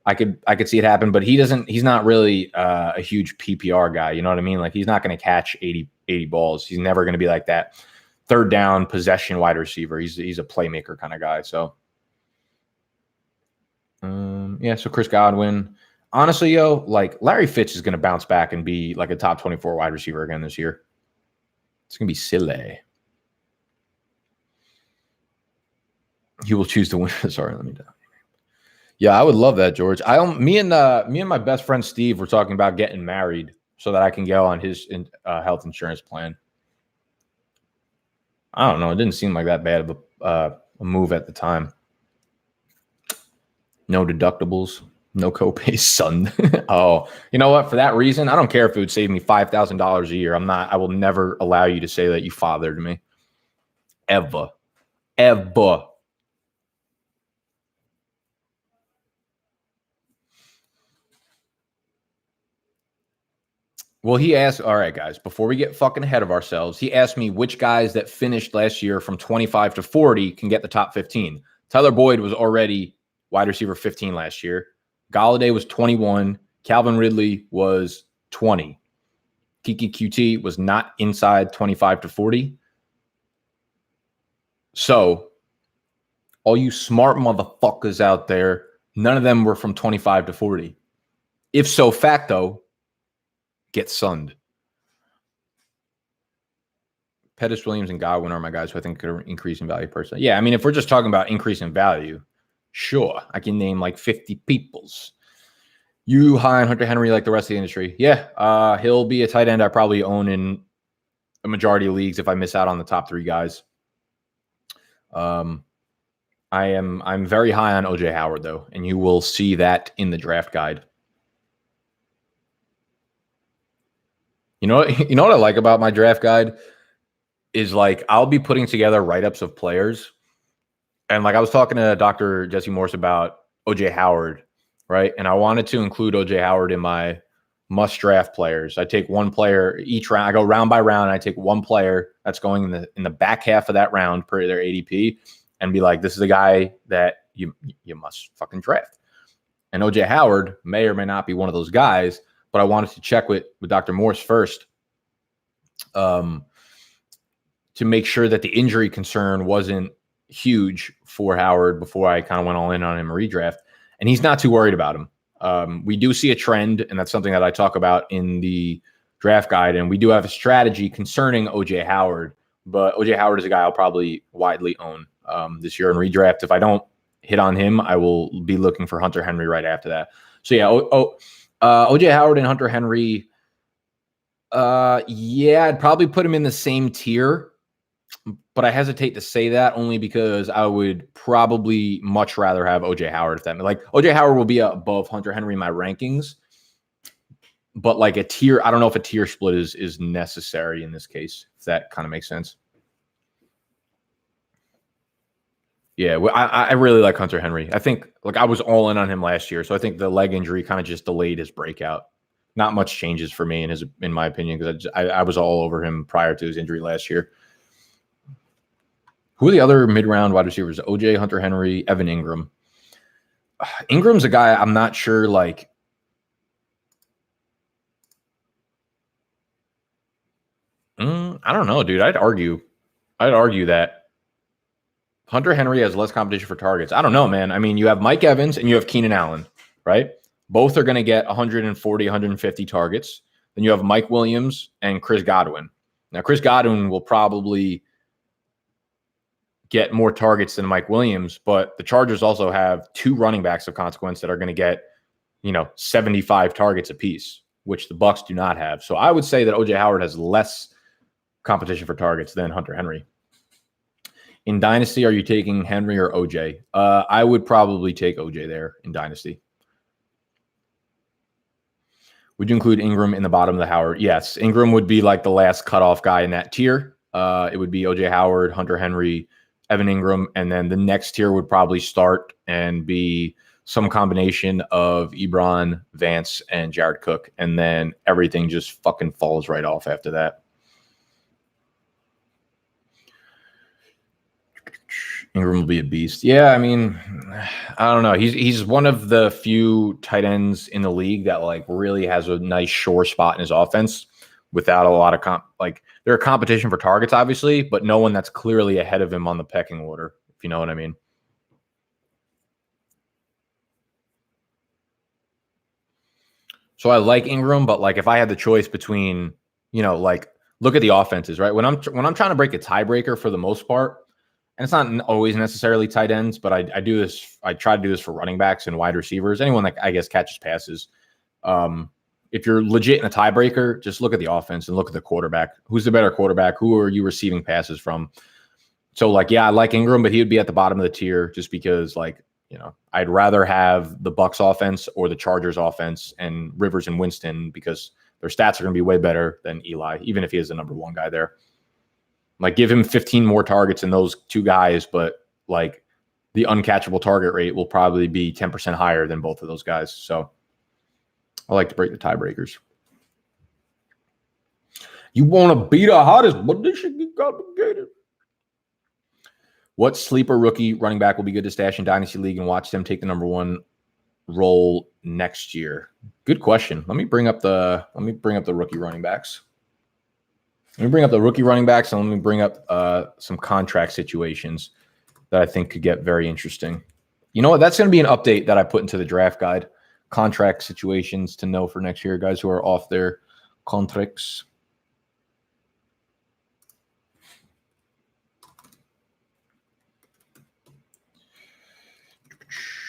Speaker 1: I could see it happen, but he's not really a huge PPR guy. You know what I mean? Like, he's not going to catch 80 balls. He's never going to be like that third down possession wide receiver. He's a playmaker kind of guy. So, so Chris Godwin. Honestly, like Larry Fitz is going to bounce back and be like a top 24 wide receiver again this year. It's going to be silly. He will choose to win. Sorry, let me down. Yeah, I would love that, George. Me and my best friend Steve were talking about getting married so that I can go on his health insurance plan. I don't know. It didn't seem like that bad of a move at the time. No deductibles, no copays, son. Oh, you know what? For that reason, I don't care if it would save me $5,000 a year. I will never allow you to say that you fathered me. Ever. Well, he asked, all right, guys, before we get fucking ahead of ourselves, he asked me which guys that finished last year from 25 to 40 can get the top 15. Tyler Boyd was already wide receiver 15 last year. Golladay was 21. Calvin Ridley was 20. Kiki QT was not inside 25 to 40. So, all you smart motherfuckers out there, none of them were from 25 to 40. If so facto, get sunned. Pettis, Williams, and Godwin are my guys who I think could increase in value personally. Yeah, I mean, if we're just talking about increase in value, sure, I can name like 50 peoples. You high on Hunter Henry like the rest of the industry? Yeah, he'll be a tight end I probably own in a majority of leagues if I miss out on the top 3 guys. I'm very high on OJ Howard though, and you will see that in the draft guide. You know what I like about my draft guide is like I'll be putting together write-ups of players. And like I was talking to Dr. Jesse Morse about OJ Howard, right? And I wanted to include OJ Howard in my must draft players. I take one player each round. I go round by round and I take one player that's going in the back half of that round per their ADP and be like, this is a guy that you must fucking draft. And OJ Howard may or may not be one of those guys, but I wanted to check with Dr. Morse first to make sure that the injury concern wasn't huge for Howard before I kind of went all in on him a redraft. And he's not too worried about him. We do see a trend, and that's something that I talk about in the draft guide. And we do have a strategy concerning OJ Howard, but OJ Howard is a guy I'll probably widely own this year in redraft. If I don't hit on him, I will be looking for Hunter Henry right after that. So yeah, OJ Howard and Hunter Henry. Yeah, I'd probably put him in the same tier, but I hesitate to say that only because I would probably much rather have OJ Howard. If that like OJ Howard will be above Hunter Henry in my rankings, but like a tier, I don't know if a tier split is necessary in this case. If that kind of makes sense. Yeah, I really like Hunter Henry. I think like I was all in on him last year, so I think the leg injury kind of just delayed his breakout. Not much changes for me in my opinion, because I was all over him prior to his injury last year. Who are the other mid-round wide receivers? OJ, Hunter Henry, Evan Ingram. Ingram's a guy I'm not sure like. I don't know, dude. I'd argue that Hunter Henry has less competition for targets. I don't know, man. I mean, you have Mike Evans and you have Keenan Allen, right? Both are going to get 140, 150 targets. Then you have Mike Williams and Chris Godwin. Now, Chris Godwin will probably get more targets than Mike Williams, but the Chargers also have 2 running backs of consequence that are going to get, 75 targets apiece, which the Bucs do not have. So I would say that OJ Howard has less competition for targets than Hunter Henry. In Dynasty, are you taking Henry or OJ? I would probably take OJ there in Dynasty. Would you include Ingram in the bottom of the Howard? Yes. Ingram would be like the last cutoff guy in that tier. It would be OJ Howard, Hunter Henry, Evan Ingram, and then the next tier would probably start and be some combination of Ebron, Vance, and Jared Cook. And then everything just fucking falls right off after that. Ingram will be a beast. Yeah, I mean, I don't know. He's one of the few tight ends in the league that like really has a nice sure spot in his offense without a lot of they're a competition for targets, obviously, but no one that's clearly ahead of him on the pecking order, if you know what I mean. So I like Ingram, but like if I had the choice between, like look at the offenses, right? When I'm trying to break a tiebreaker for the most part. And it's not always necessarily tight ends, but I do this. I try to do this for running backs and wide receivers. Anyone that I guess catches passes. If you're legit in a tiebreaker, just look at the offense and look at the quarterback. Who's the better quarterback? Who are you receiving passes from? So like, yeah, I like Ingram, but he would be at the bottom of the tier just because I'd rather have the Bucs offense or the Chargers offense and Rivers and Winston because their stats are going to be way better than Eli, even if he is the number one guy there. Like give him 15 more targets than those two guys, but like the uncatchable target rate will probably be 10% higher than both of those guys. So I like to break the tiebreakers. You want to be the hottest, but this should get complicated. What sleeper rookie running back will be good to stash in Dynasty League and watch them take the number one role next year? Good question. Let me bring up the rookie running backs. Let me bring up the rookie running backs and let me bring up some contract situations that I think could get very interesting. You know what? That's going to be an update that I put into the draft guide. Contract situations to know for next year, guys who are off their contracts.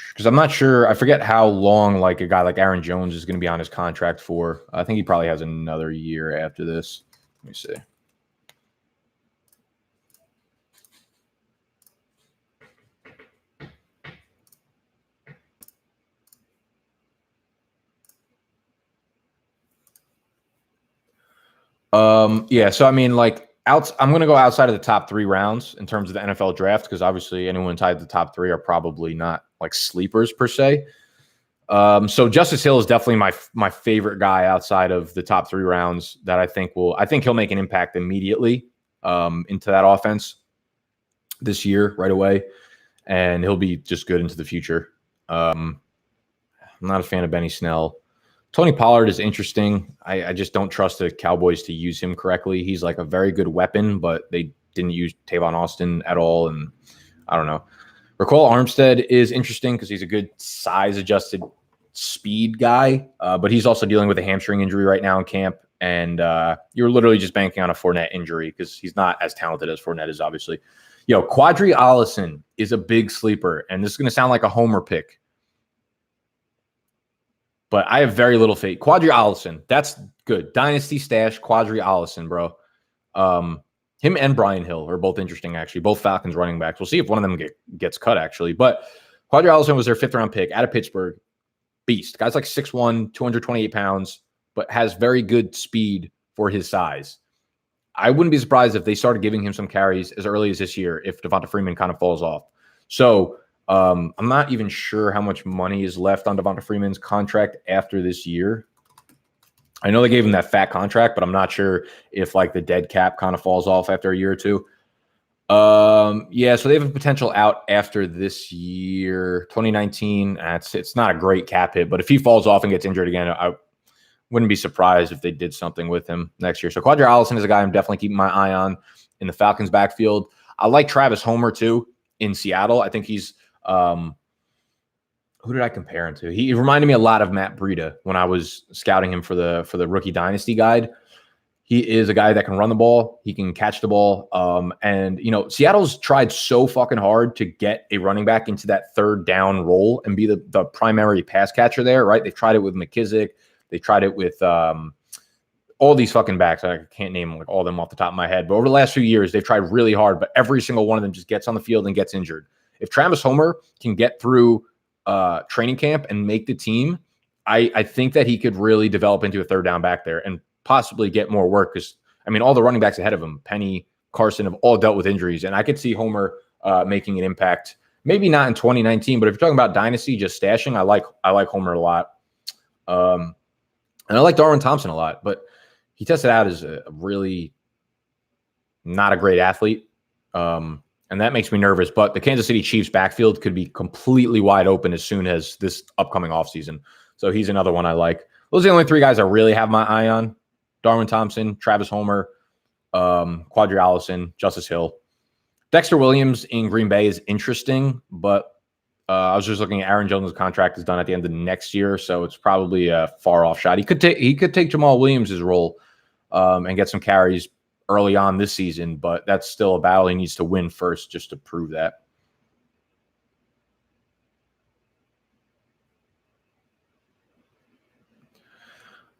Speaker 1: Because I'm not sure. I forget how long like a guy like Aaron Jones is going to be on his contract for. I think he probably has another year after this. Let me see. Yeah, so I mean, like, I'm going to go outside of the top 3 rounds in terms of the NFL draft because obviously anyone tied to the top 3 are probably not like sleepers per se. So Justice Hill is definitely my favorite guy outside of the top 3 rounds that I think he'll make an impact immediately into that offense this year right away, and he'll be just good into the future. I'm not a fan of Benny Snell. Tony Pollard is interesting. I just don't trust the Cowboys to use him correctly. He's like a very good weapon, but they didn't use Tavon Austin at all, and I don't know. Raquel Armstead is interesting because he's a good size-adjusted speed guy, but he's also dealing with a hamstring injury right now in camp, and you're literally just banking on a Fournette injury because he's not as talented as Fournette is, obviously. Quadri Allison is a big sleeper, and this is going to sound like a homer pick, but I have very little faith. Quadri Allison, that's good. Dynasty stash, Quadri Allison, bro. Him and Brian Hill are both interesting, actually. Both Falcons running backs. We'll see if one of them gets cut, actually. But Quadri Allison was their 5th-round pick out of Pittsburgh. Beast. Guy's like 6'1", 228 pounds, but has very good speed for his size. I wouldn't be surprised if they started giving him some carries as early as this year if Devonta Freeman kind of falls off. So I'm not even sure how much money is left on Devonta Freeman's contract after this year. I know they gave him that fat contract, but I'm not sure if like the dead cap kind of falls off after a year or two. Yeah, so they have a potential out after this year, 2019. It's not a great cap hit, but if he falls off and gets injured again, I wouldn't be surprised if they did something with him next year. So Quadri Allison is a guy I'm definitely keeping my eye on in the Falcons backfield. I like Travis Homer too in Seattle. I think he's who did I compare him to? He reminded me a lot of Matt Breida when I was scouting him for the rookie dynasty guide. He is a guy that can run the ball. He can catch the ball. And, Seattle's tried so fucking hard to get a running back into that third down role and be the primary pass catcher there, right? They've tried it with McKissick. They tried it with all all these fucking backs, I can't name like all of them off the top of my head, but over the last few years, they've tried really hard, but every single one of them just gets on the field and gets injured. If Travis Homer can get through training camp and make the team, I think that he could really develop into a third down back there and possibly get more work because, I mean, all the running backs ahead of him, Penny, Carson, have all dealt with injuries, and I could see Homer making an impact. Maybe not in 2019, but if you're talking about dynasty, just stashing, I like Homer a lot. And I like Darwin Thompson a lot, but he tested out as a really not a great athlete. And that makes me nervous. But the Kansas City Chiefs backfield could be completely wide open as soon as this upcoming offseason. So he's another one I like. Those are the only three guys I really have my eye on. Darwin Thompson, Travis Homer, Quadri Allison, Justice Hill. Dexter Williams in Green Bay is interesting, but I was just looking at Aaron Jones' contract is done at the end of next year, so it's probably a far off shot. He could take Jamal Williams' role and get some carries early on this season, but that's still a battle he needs to win first just to prove that.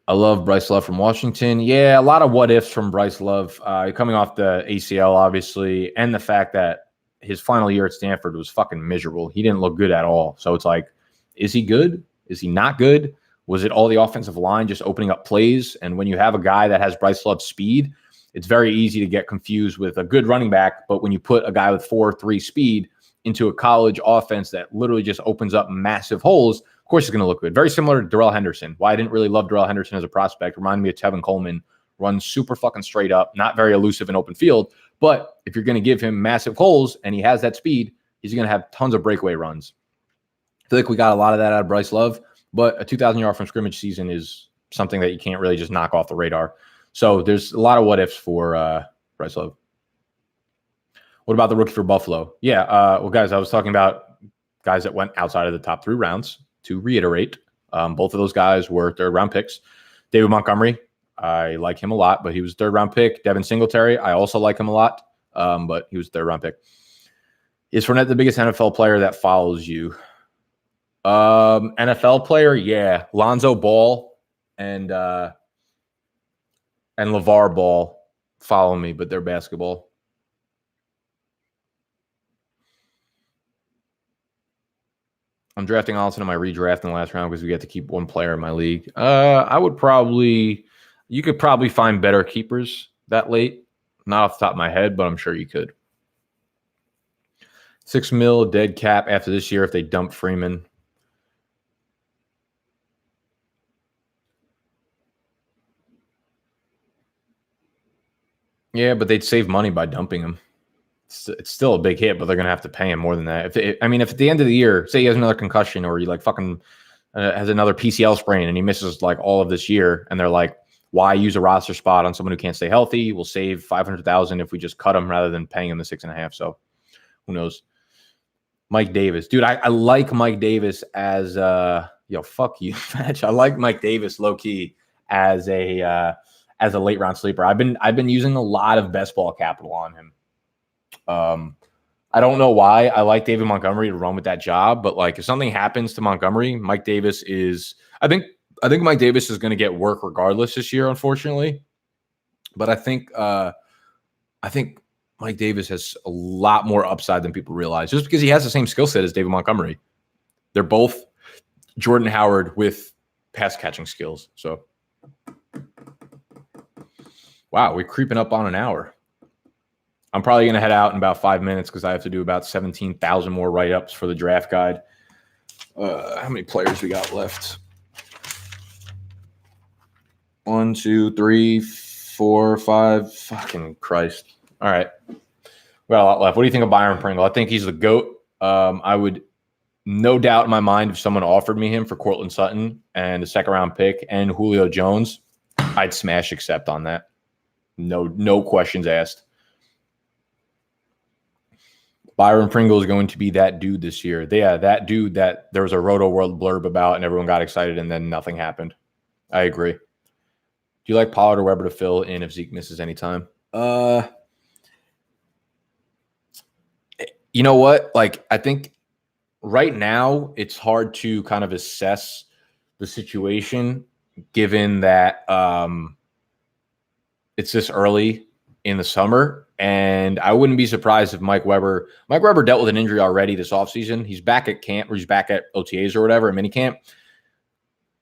Speaker 1: I love Bryce Love from Washington. Yeah, a lot of what ifs from Bryce Love coming off the ACL, obviously, and the fact that his final year at Stanford was fucking miserable. He didn't look good at all. So it's like, is he good? Is he not good? Was it all the offensive line just opening up plays? And when you have a guy that has Bryce Love's speed, it's very easy to get confused with a good running back. But when you put a guy with 4.3 speed into a college offense that literally just opens up massive holes, of course, it's going to look good. Very similar to Darrell Henderson. Why I didn't really love Darrell Henderson as a prospect. Reminded me of Tevin Coleman. Runs super fucking straight up, not very elusive in open field. But if you're going to give him massive holes and he has that speed, he's going to have tons of breakaway runs. I feel like we got a lot of that out of Bryce Love, but a 2,000-yard from scrimmage season is something that you can't really just knock off the radar. So there's a lot of what ifs for Bryce Love. What about the rookie for Buffalo? Yeah, well, guys, I was talking about guys that went outside of the top 3 rounds. To reiterate, both of those guys were third-round picks. David Montgomery, I like him a lot, but he was a third-round pick. Devin Singletary, I also like him a lot, but he was a third-round pick. Is Fournette the biggest NFL player that follows you? NFL player, yeah. Lonzo Ball and LeVar Ball follow me, but they're basketball. I'm drafting Allison in my redraft in the last round because we get to keep one player in my league. You could probably find better keepers that late. Not off the top of my head, but I'm sure you could. $6 million dead cap after this year if they dump Freeman. Yeah, but they'd save money by dumping him. It's still a big hit, but they're going to have to pay him more than that. If at the end of the year, say he has another concussion or he like fucking has another PCL sprain and he misses like all of this year, and they're like, why use a roster spot on someone who can't stay healthy? We'll save $500,000 if we just cut him rather than paying him the $6.5 million. So who knows? Mike Davis, dude, I like Mike Davis as fuck you, Fetch. I like Mike Davis low key as a late round sleeper. I've been using a lot of best ball capital on him. I don't know why I like David Montgomery to run with that job, but like if something happens to Montgomery, Mike Davis is. I think Mike Davis is going to get work regardless this year, unfortunately. But I think Mike Davis has a lot more upside than people realize, just because he has the same skill set as David Montgomery. They're both Jordan Howard with pass catching skills. So, wow, we're creeping up on an hour. I'm probably going to head out in about 5 minutes because I have to do about 17,000 more write-ups for the draft guide. How many players we got left? 1, 2, 3, 4, 5. Fucking Christ. All right. We got a lot left. What do you think of Byron Pringle? I think he's the GOAT. I would, no doubt in my mind, if someone offered me him for Courtland Sutton and a second-round pick and Julio Jones, I'd smash accept on that. No questions asked. Byron Pringle is going to be that dude this year. Yeah, that dude that there was a Roto World blurb about and everyone got excited and then nothing happened. I agree. Do you like Pollard or Weber to fill in if Zeke misses any time? You know what? Like, I think right now it's hard to kind of assess the situation given that it's this early in the summer, and I wouldn't be surprised if Mike Weber dealt with an injury already this offseason. He's back at camp, or he's back at OTAs or whatever, at minicamp.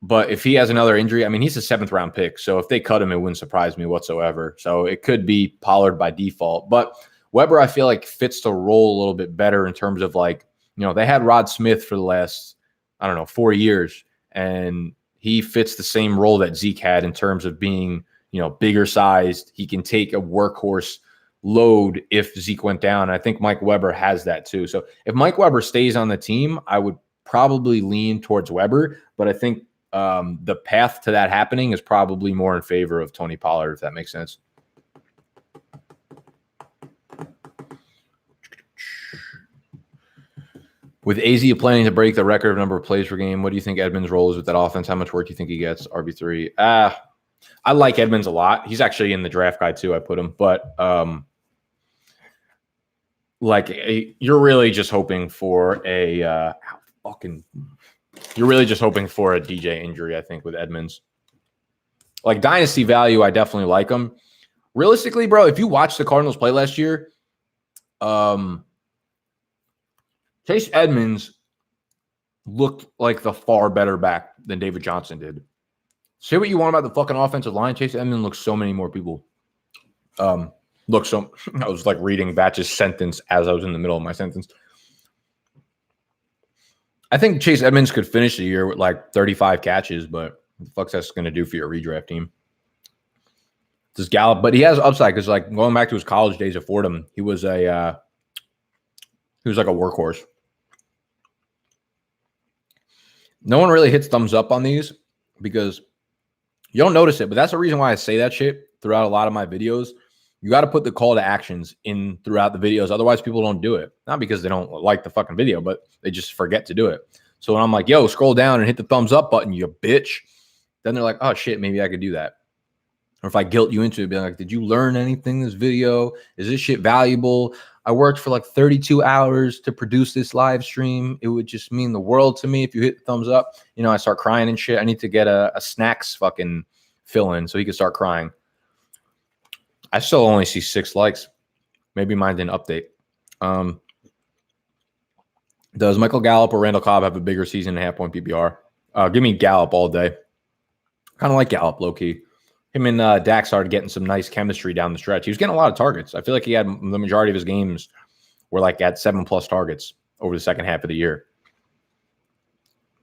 Speaker 1: But if he has another injury, I mean, he's a 7th-round pick. So if they cut him, it wouldn't surprise me whatsoever. So it could be Pollard by default. But Weber, I feel like, fits the role a little bit better in terms of, like, you know, they had Rod Smith for the last, 4 years. And he fits the same role that Zeke had in terms of being, bigger sized. He can take a workhorse load if Zeke went down. I think Mike Weber has that too. So if Mike Weber stays on the team, I would probably lean towards Weber. But I think the path to that happening is probably more in favor of Tony Pollard, if that makes sense. With AZ planning to break the record of number of plays per game, what do you think Edmonds' role is with that offense? How much work do you think he gets? RB3. I like Edmonds a lot. He's actually in the draft guide too. I put him, but you're really just hoping for a DJ injury, I think, with Edmonds. Like dynasty value, I definitely like him. Realistically, bro, if you watched the Cardinals play last year, Chase Edmonds looked like the far better back than David Johnson did. Say what you want about the fucking offensive line. Chase Edmonds looks so many more people. I was like reading Batch's sentence as I was in the middle of my sentence. I think Chase Edmonds could finish the year with like 35 catches, but what the fuck's that's going to do for your redraft team? Does Gallup, but he has upside because, like, going back to his college days at Fordham, he was like a workhorse. No one really hits thumbs up on these because you don't notice it, but that's the reason why I say that shit throughout a lot of my videos. You got to put the call to actions in throughout the videos. Otherwise, people don't do it. Not because they don't like the fucking video, but they just forget to do it. So when I'm like, yo, scroll down and hit the thumbs up button, you bitch, then they're like, oh, shit, maybe I could do that. Or if I guilt you into it, be like, did you learn anything in this video? Is this shit valuable? I worked for like 32 hours to produce this live stream. It would just mean the world to me if you hit the thumbs up. I start crying and shit. I need to get a snacks fucking fill in so he can start crying. I still only see 6 likes. Maybe mine didn't update. Does Michael Gallup or Randall Cobb have a bigger season in half-point PPR? Give me Gallup all day. Kind of like Gallup, low-key. Him and Dak started getting some nice chemistry down the stretch. He was getting a lot of targets. I feel like he had the majority of his games were like at 7+ targets over the second half of the year.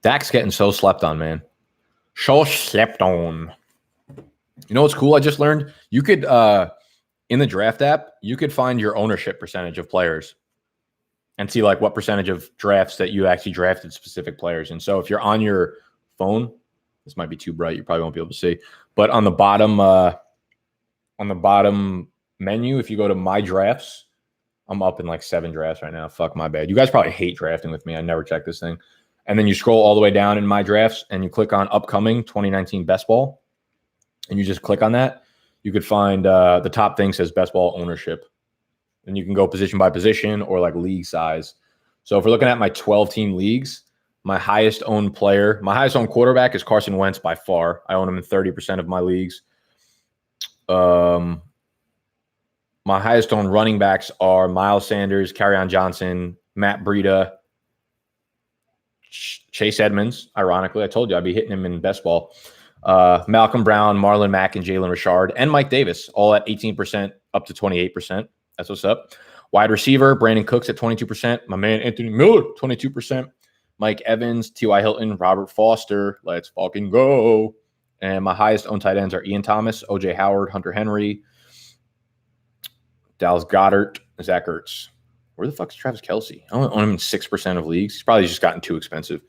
Speaker 1: Dak's getting so slept on, man. So slept on. You know what's cool? I just learned you could, in the draft app, you could find your ownership percentage of players and see like what percentage of drafts that you actually drafted specific players. And so if you're on your phone, this might be too bright. You probably won't be able to see. But on the bottom menu, if you go to my drafts, I'm up in like 7 drafts right now. Fuck, my bad. You guys probably hate drafting with me. I never check this thing. And then you scroll all the way down in my drafts and you click on upcoming 2019 best ball. And you just click on that. You could find the top thing says best ball ownership. And you can go position by position or like league size. So if we're looking at my 12-team leagues, my highest owned quarterback is Carson Wentz by far. I own him in 30% of my leagues. My highest owned running backs are Miles Sanders, Kerryon Johnson, Matt Breida, Chase Edmonds. Ironically, I told you I'd be hitting him in best ball. Malcolm Brown, Marlon Mack, and Jalen Richard, and Mike Davis, all at 18% up to 28%. That's what's up. Wide receiver, Brandon Cooks at 22%. My man, Anthony Miller, 22%. Mike Evans, T.Y. Hilton, Robert Foster. Let's fucking go. And my highest owned tight ends are Ian Thomas, O.J. Howard, Hunter Henry, Dallas Goedert, Zach Ertz. Where the fuck is Travis Kelce? I only own him in 6% of leagues. He's probably just gotten too expensive.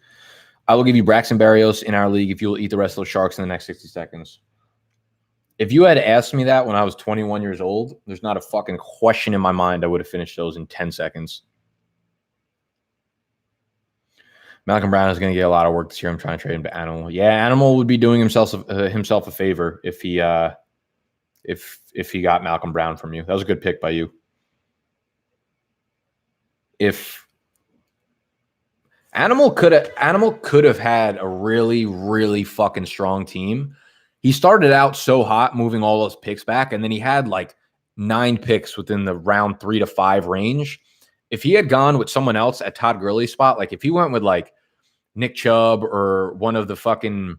Speaker 1: I will give you Braxton Berrios in our league if you will eat the rest of those Sharks in the next 60 seconds. If you had asked me that when I was 21 years old, there's not a fucking question in my mind I would have finished those in 10 seconds. Malcolm Brown is going to get a lot of work this year. I'm trying to trade him to Animal. Yeah, Animal would be doing himself a favor if he got Malcolm Brown from you. That was a good pick by you. If Animal could have had a really, really fucking strong team. he started out so hot, moving all those picks back, and then he had like 9 picks within the round 3 to 5 range. If he had gone with someone else at Todd Gurley's spot, like if he went with like Nick Chubb or one of the fucking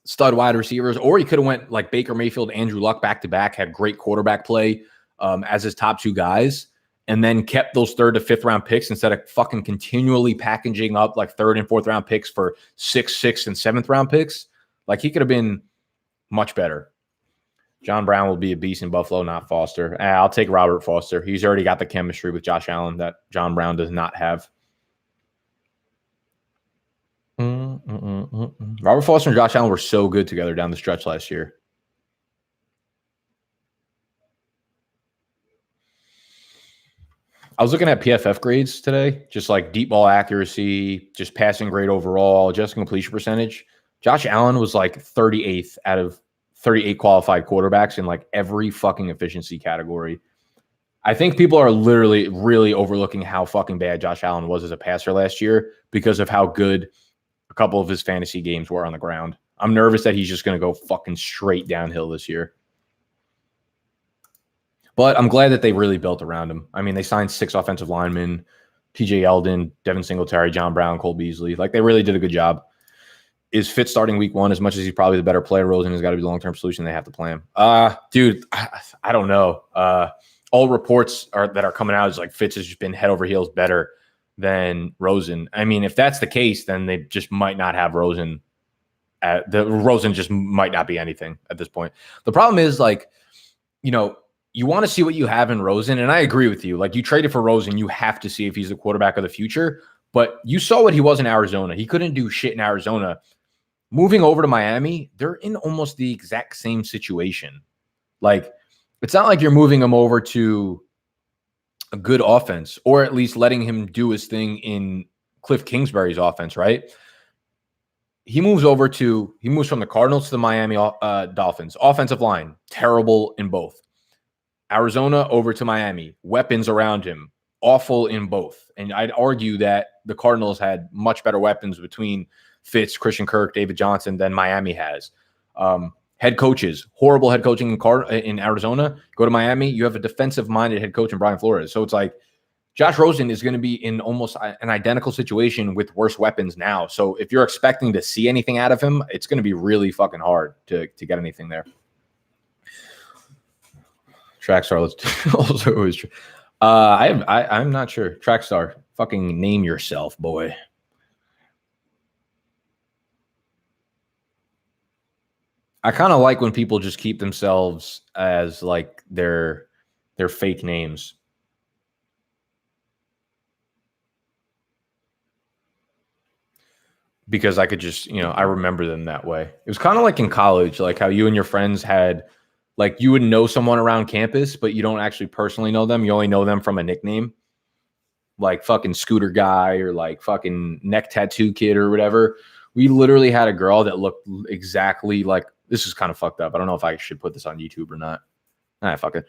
Speaker 1: stud wide receivers, or he could have went like Baker Mayfield, Andrew Luck back to back, had great quarterback play as his top 2 guys, and then kept those 3rd to 5th round picks instead of fucking continually packaging up like 3rd and 4th round picks for 6th, and 7th round picks. Like he could have been much better. John Brown will be a beast in Buffalo, not Foster. I'll take Robert Foster. He's already got the chemistry with Josh Allen that John Brown does not have. Robert Foster and Josh Allen were so good together down the stretch last year. I was looking at PFF grades today, just like deep ball accuracy, just passing grade overall, just completion percentage. Josh Allen was like 38th out of 38 qualified quarterbacks in like every fucking efficiency category. I think people are literally really overlooking how fucking bad Josh Allen was as a passer last year because of how good a couple of his fantasy games were on the ground. I'm nervous that he's just going to go fucking straight downhill this year. But I'm glad that they really built around him. I mean, they signed 6 offensive linemen, TJ Yeldon, Devin Singletary, John Brown, Cole Beasley. Like, they really did a good job. Is Fitz starting week 1? As much as he's probably the better player, Rosen has got to be the long-term solution. They have to play him. Dude, I don't know. All reports that are coming out is like Fitz has just been head over heels better than Rosen. I mean, if that's the case, then they just might not have Rosen. Rosen just might not be anything at this point. The problem is, like, you know, you want to see what you have in Rosen, and I agree with you. Like, you traded for Rosen, you have to see if he's the quarterback of the future. But you saw what he was in Arizona. He couldn't do shit in Arizona. Moving over to Miami, they're in almost the exact same situation. Like, it's not like you're moving him over to a good offense, or at least letting him do his thing in Cliff Kingsbury's offense, right? He moves from the Cardinals to the Miami Dolphins. Offensive line, terrible in both. Arizona over to Miami, weapons around him, awful in both. And I'd argue that the Cardinals had much better weapons between Fitz, Christian Kirk, David Johnson than Miami has. Head coaches, horrible head coaching in Arizona. Go to Miami, you have a defensive-minded head coach in Brian Flores. So it's like Josh Rosen is going to be in almost an identical situation with worse weapons now. So if you're expecting to see anything out of him, it's going to be really fucking hard to get anything there. Trackstar, let's also always. I'm not sure. Trackstar, fucking name yourself, boy. I kind of like when people just keep themselves as like their fake names. Because I could just, I remember them that way. It was kind of like in college, like how you and your friends had, like, you would know someone around campus, but you don't actually personally know them. You only know them from a nickname, like fucking Scooter Guy or like fucking Neck Tattoo Kid or whatever. We literally had a girl that looked exactly like, this is kind of fucked up. I don't know if I should put this on YouTube or not. Fuck it.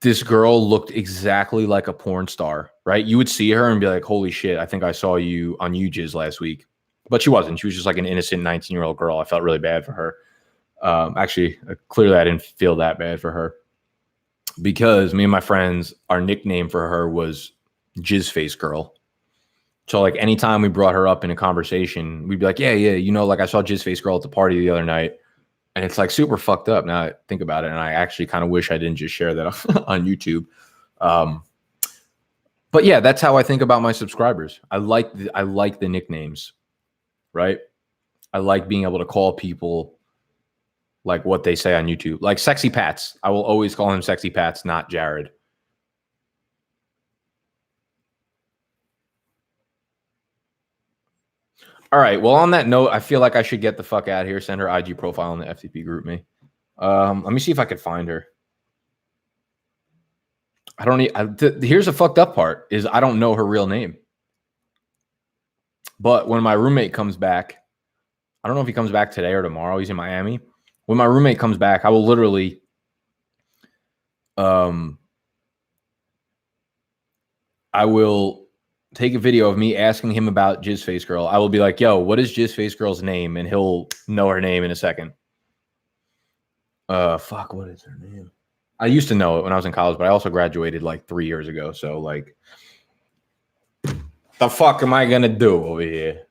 Speaker 1: This girl looked exactly like a porn star, right? You would see her and be like, holy shit, I think I saw you on UJizz last week. But she wasn't. She was just like an innocent 19-year-old girl. I felt really bad for her. Actually, clearly I didn't feel that bad for her because me and my friends, our nickname for her was Jizz Face Girl. So like anytime we brought her up in a conversation, we'd be like, yeah, like I saw Jizz Face Girl at the party the other night. And it's like super fucked up now I think about it. And I actually kind of wish I didn't just share that on YouTube. But yeah, that's how I think about my subscribers. I like the nicknames, right? I like being able to call people like what they say on YouTube. Like Sexy Pats. I will always call him Sexy Pats, not Jared. All right. Well, on that note, I feel like I should get the fuck out of here. Send her IG profile in the FTP group me. Let me see if I could find her. Here's the fucked up part is I don't know her real name. But when my roommate comes back, I don't know if he comes back today or tomorrow. He's in Miami. When my roommate comes back, I will literally I will take a video of me asking him about Jizz Face Girl. I will be like, yo, what is Jizz Face Girl's name? And he'll know her name in a second. Fuck, what is her name? I used to know it when I was in college, but I also graduated like 3 years ago. So, like, the fuck am I going to do over here?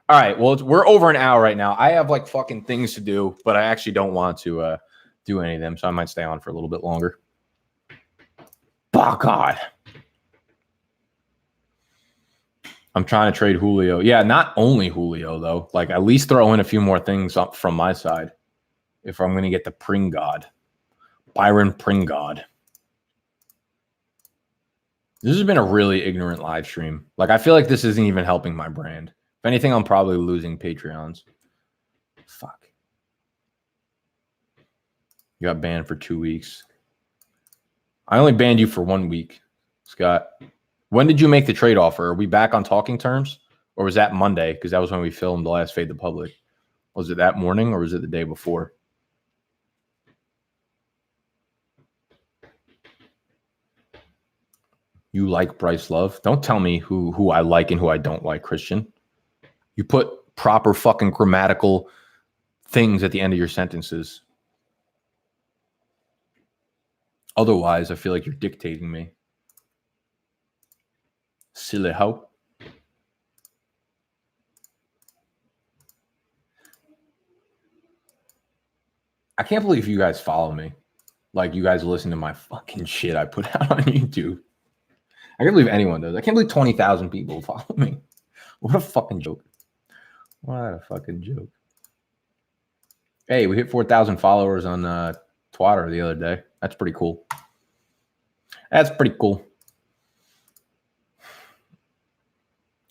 Speaker 1: All right, well, we're over an hour right now. I have like fucking things to do, but I actually don't want to do any of them. So I might stay on for a little bit longer. Oh, God. I'm trying to trade Julio. Yeah, not only Julio, though. Like, at least throw in a few more things up from my side if I'm going to get the Pringod. Byron Pringod. This has been a really ignorant live stream. Like, I feel like this isn't even helping my brand. If anything, I'm probably losing Patreons. Fuck. You got banned for 2 weeks. I only banned you for 1 week, Scott. When did you make the trade offer? Are we back on talking terms? Or was that Monday? Because that was when we filmed the last Fade the Public. Was it that morning or was it the day before? You like Bryce Love? Don't tell me who I like and who I don't like, Christian. You put proper fucking grammatical things at the end of your sentences. Otherwise, I feel like you're dictating me. Silly hoe. I can't believe you guys follow me. Like, you guys listen to my fucking shit I put out on YouTube. I can't believe anyone does. I can't believe 20,000 people follow me. What a fucking joke. What a fucking joke. Hey, we hit 4,000 followers on Twitter the other day. That's pretty cool. That's pretty cool.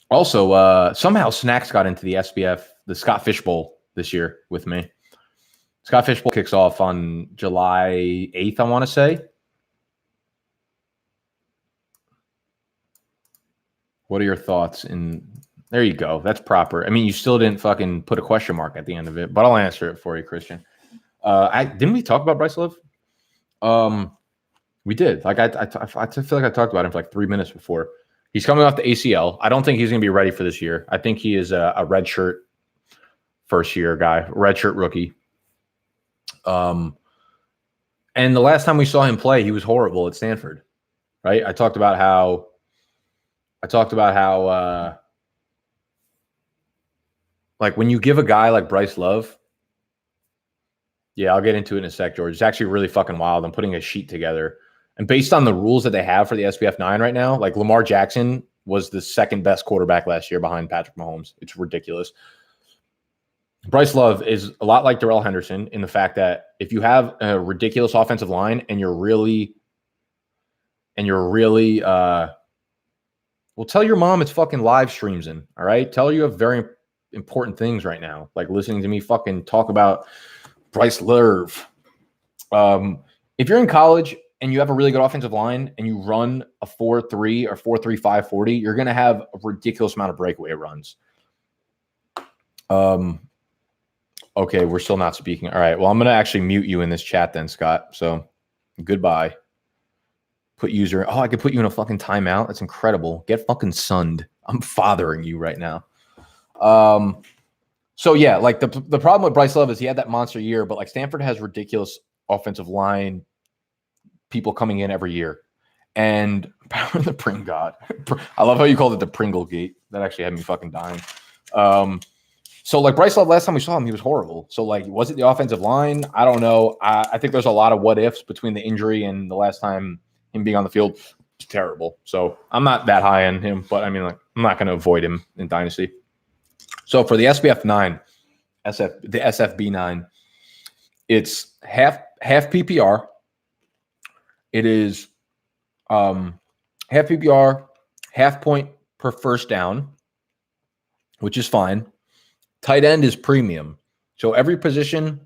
Speaker 1: Also, somehow Snacks got into the SBF, the Scott Fish Bowl this year with me. Scott Fish Bowl kicks off on July 8th, I want to say. What are your thoughts? There you go. That's proper. I mean, you still didn't fucking put a question mark at the end of it, but I'll answer it for you, Christian. Didn't we talk about Bryce Love? We did. Like, I feel like I talked about him for like 3 minutes before. He's coming off the ACL. I don't think he's going to be ready for this year. I think he is a redshirt first-year guy, redshirt rookie. And the last time we saw him play, he was horrible at Stanford, right? I talked about how like when you give a guy like Bryce Love, yeah, I'll get into it in a sec, George. It's actually really fucking wild. I'm putting a sheet together. And based on the rules that they have for the SBF 9 right now, like Lamar Jackson was the second best quarterback last year behind Patrick Mahomes. It's ridiculous. Bryce Love is a lot like Darrell Henderson in the fact that if you have a ridiculous offensive line and you're really well, tell your mom it's fucking live Streamzn, all right? Tell her you have very important things right now, like listening to me fucking talk about Bryce Love. If you're in college and you have a really good offensive line and you run a 4.3 or 4.35 40, you're going to have a ridiculous amount of breakaway runs. Okay, we're still not speaking. All right, well, I'm going to actually mute you in this chat then, Scott. So goodbye. Put user. Oh, I could put you in a fucking timeout. That's incredible. Get fucking sunned. I'm fathering you right now. So yeah, like the problem with Bryce Love is he had that monster year, but like Stanford has ridiculous offensive line people coming in every year. And the Pringod. I love how you called it the Pringle Gate. That actually had me fucking dying. So like Bryce Love, last time we saw him, he was horrible. So like, was it the offensive line? I don't know. I think there's a lot of what ifs between the injury and the last time him being on the field. It's terrible. So I'm not that high on him, but I mean, like, I'm not going to avoid him in Dynasty. So for the SBF 9, the SFB 9, it's half PPR. It is half PPR, half point per first down, which is fine. Tight end is premium. So every position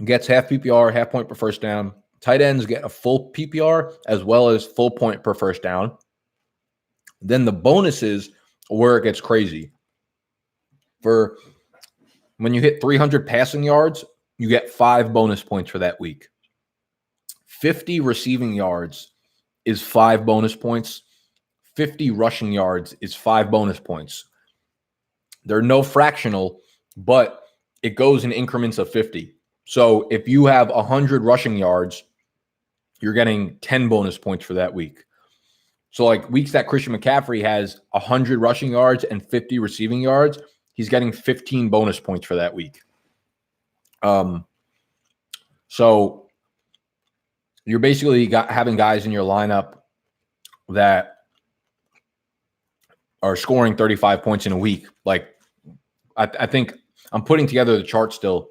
Speaker 1: gets half PPR, half point per first down. Tight ends get a full PPR as well as full point per first down. Then the bonuses are where it gets crazy. For when you hit 300 passing yards, you get 5 bonus points for that week. 50 receiving yards is 5 bonus points. 50 rushing yards is 5 bonus points. They're no fractional, but it goes in increments of 50. So if you have 100 rushing yards, you're getting 10 bonus points for that week. So like weeks that Christian McCaffrey has 100 rushing yards and 50 receiving yards, he's getting 15 bonus points for that week. So you're basically having guys in your lineup that are scoring 35 points in a week. Like I think I'm putting together the chart still,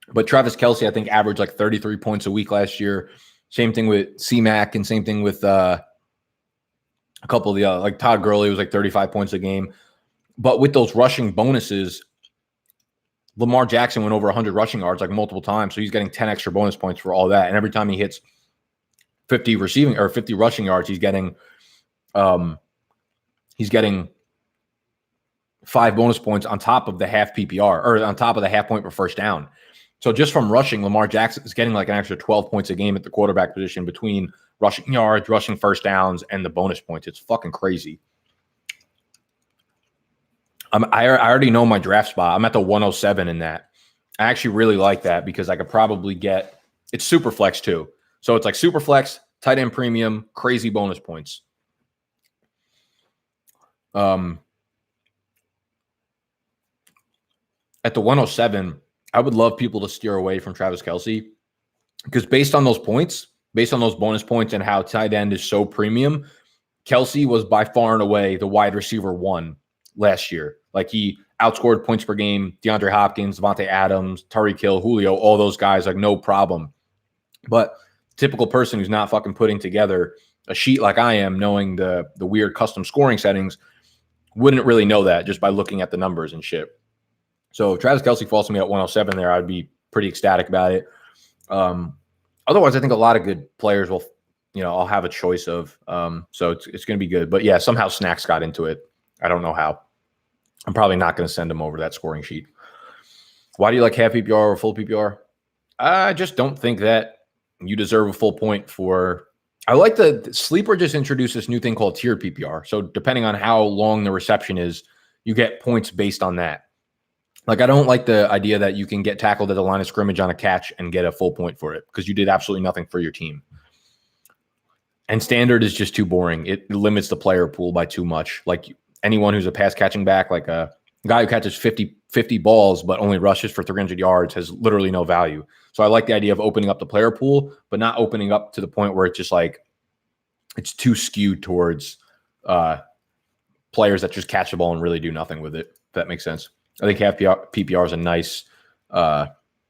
Speaker 1: but Travis Kelce, I think, averaged like 33 points a week last year. Same thing with C-Mac and same thing with a couple of the other, like Todd Gurley was like 35 points a game. But with those rushing bonuses, Lamar Jackson went over 100 rushing yards like multiple times. So he's getting 10 extra bonus points for all that. And every time he hits 50 receiving or 50 rushing yards, he's getting 5 bonus points on top of the half PPR or on top of the half point per first down. So just from rushing, Lamar Jackson is getting like an extra 12 points a game at the quarterback position between rushing yards, rushing first downs, and the bonus points. It's fucking crazy. I already know my draft spot. I'm at the 107 in that. I actually really like that because I could probably get – it's super flex too. So it's like super flex, tight end premium, crazy bonus points. At the 107, I would love people to steer away from Travis Kelce because based on those points, based on those bonus points and how tight end is so premium, Kelce was by far and away the wide receiver 1 last year. Like he outscored points per game, DeAndre Hopkins, Devontae Adams, Tyreek Hill, Julio, all those guys, like no problem. But typical person who's not fucking putting together a sheet like I am, knowing the weird custom scoring settings, wouldn't really know that just by looking at the numbers and shit. So if Travis Kelce falls to me at 107 there, I'd be pretty ecstatic about it. Otherwise, I think a lot of good players will, I'll have a choice of. So it's going to be good. But yeah, somehow Snacks got into it. I don't know how. I'm probably not going to send him over that scoring sheet. Why do you like half PPR or full PPR? I just don't think that you deserve a full point for. I like the Sleeper just introduced this new thing called tiered PPR. So depending on how long the reception is, you get points based on that. Like I don't like the idea that you can get tackled at the line of scrimmage on a catch and get a full point for it because you did absolutely nothing for your team. And standard is just too boring. It limits the player pool by too much. Like anyone who's a pass catching back, like a guy who catches 50 balls but only rushes for 300 yards has literally no value. So I like the idea of opening up the player pool, but not opening up to the point where it's just like it's too skewed towards players that just catch the ball and really do nothing with it. If that makes sense. I think half PPR is a nice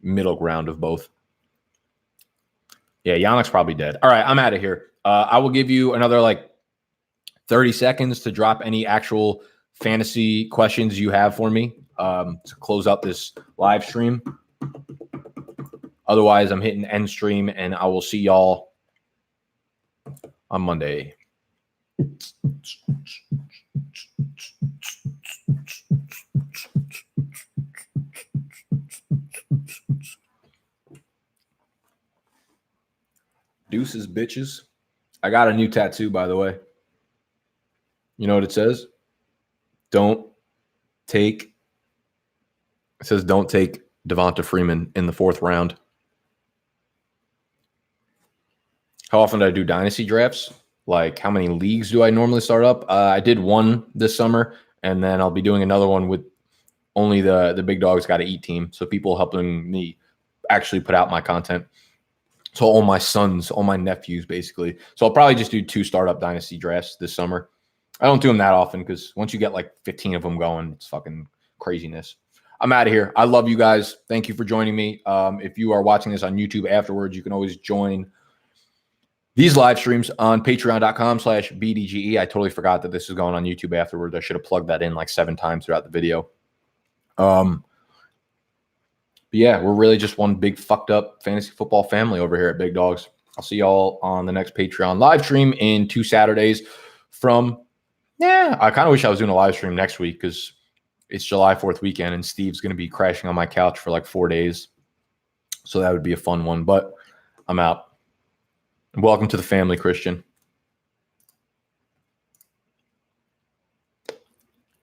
Speaker 1: middle ground of both. Yeah, Yannick's probably dead. All right, I'm out of here. I will give you another like 30 seconds to drop any actual fantasy questions you have for me to close out this live stream. Otherwise, I'm hitting end stream, and I will see y'all on Monday. Deuces, bitches. I got a new tattoo, by the way. You know what it says? It says don't take Devonta Freeman in the 4th round. How often do I do dynasty drafts? Like how many leagues do I normally start up? I did one this summer, and then I'll be doing another one with only the Big Dogs Gotta Eat team. So people helping me actually put out my content. So all my sons, all my nephews, basically. So I'll probably just do 2 startup dynasty drafts this summer. I don't do them that often because once you get like 15 of them going, it's fucking craziness. I'm out of here. I love you guys. Thank you for joining me. If you are watching this on YouTube afterwards, you can always join these live streams on patreon.com/BDGE. I totally forgot that this is going on YouTube afterwards. I should have plugged that in like 7 times throughout the video. But yeah, we're really just one big fucked up fantasy football family over here at Big Dogs. I'll see y'all on the next Patreon live stream in 2 Saturdays from, I kind of wish I was doing a live stream next week because it's July 4th weekend and Steve's going to be crashing on my couch for like 4 days. So that would be a fun one, but I'm out. Welcome to the family, Christian.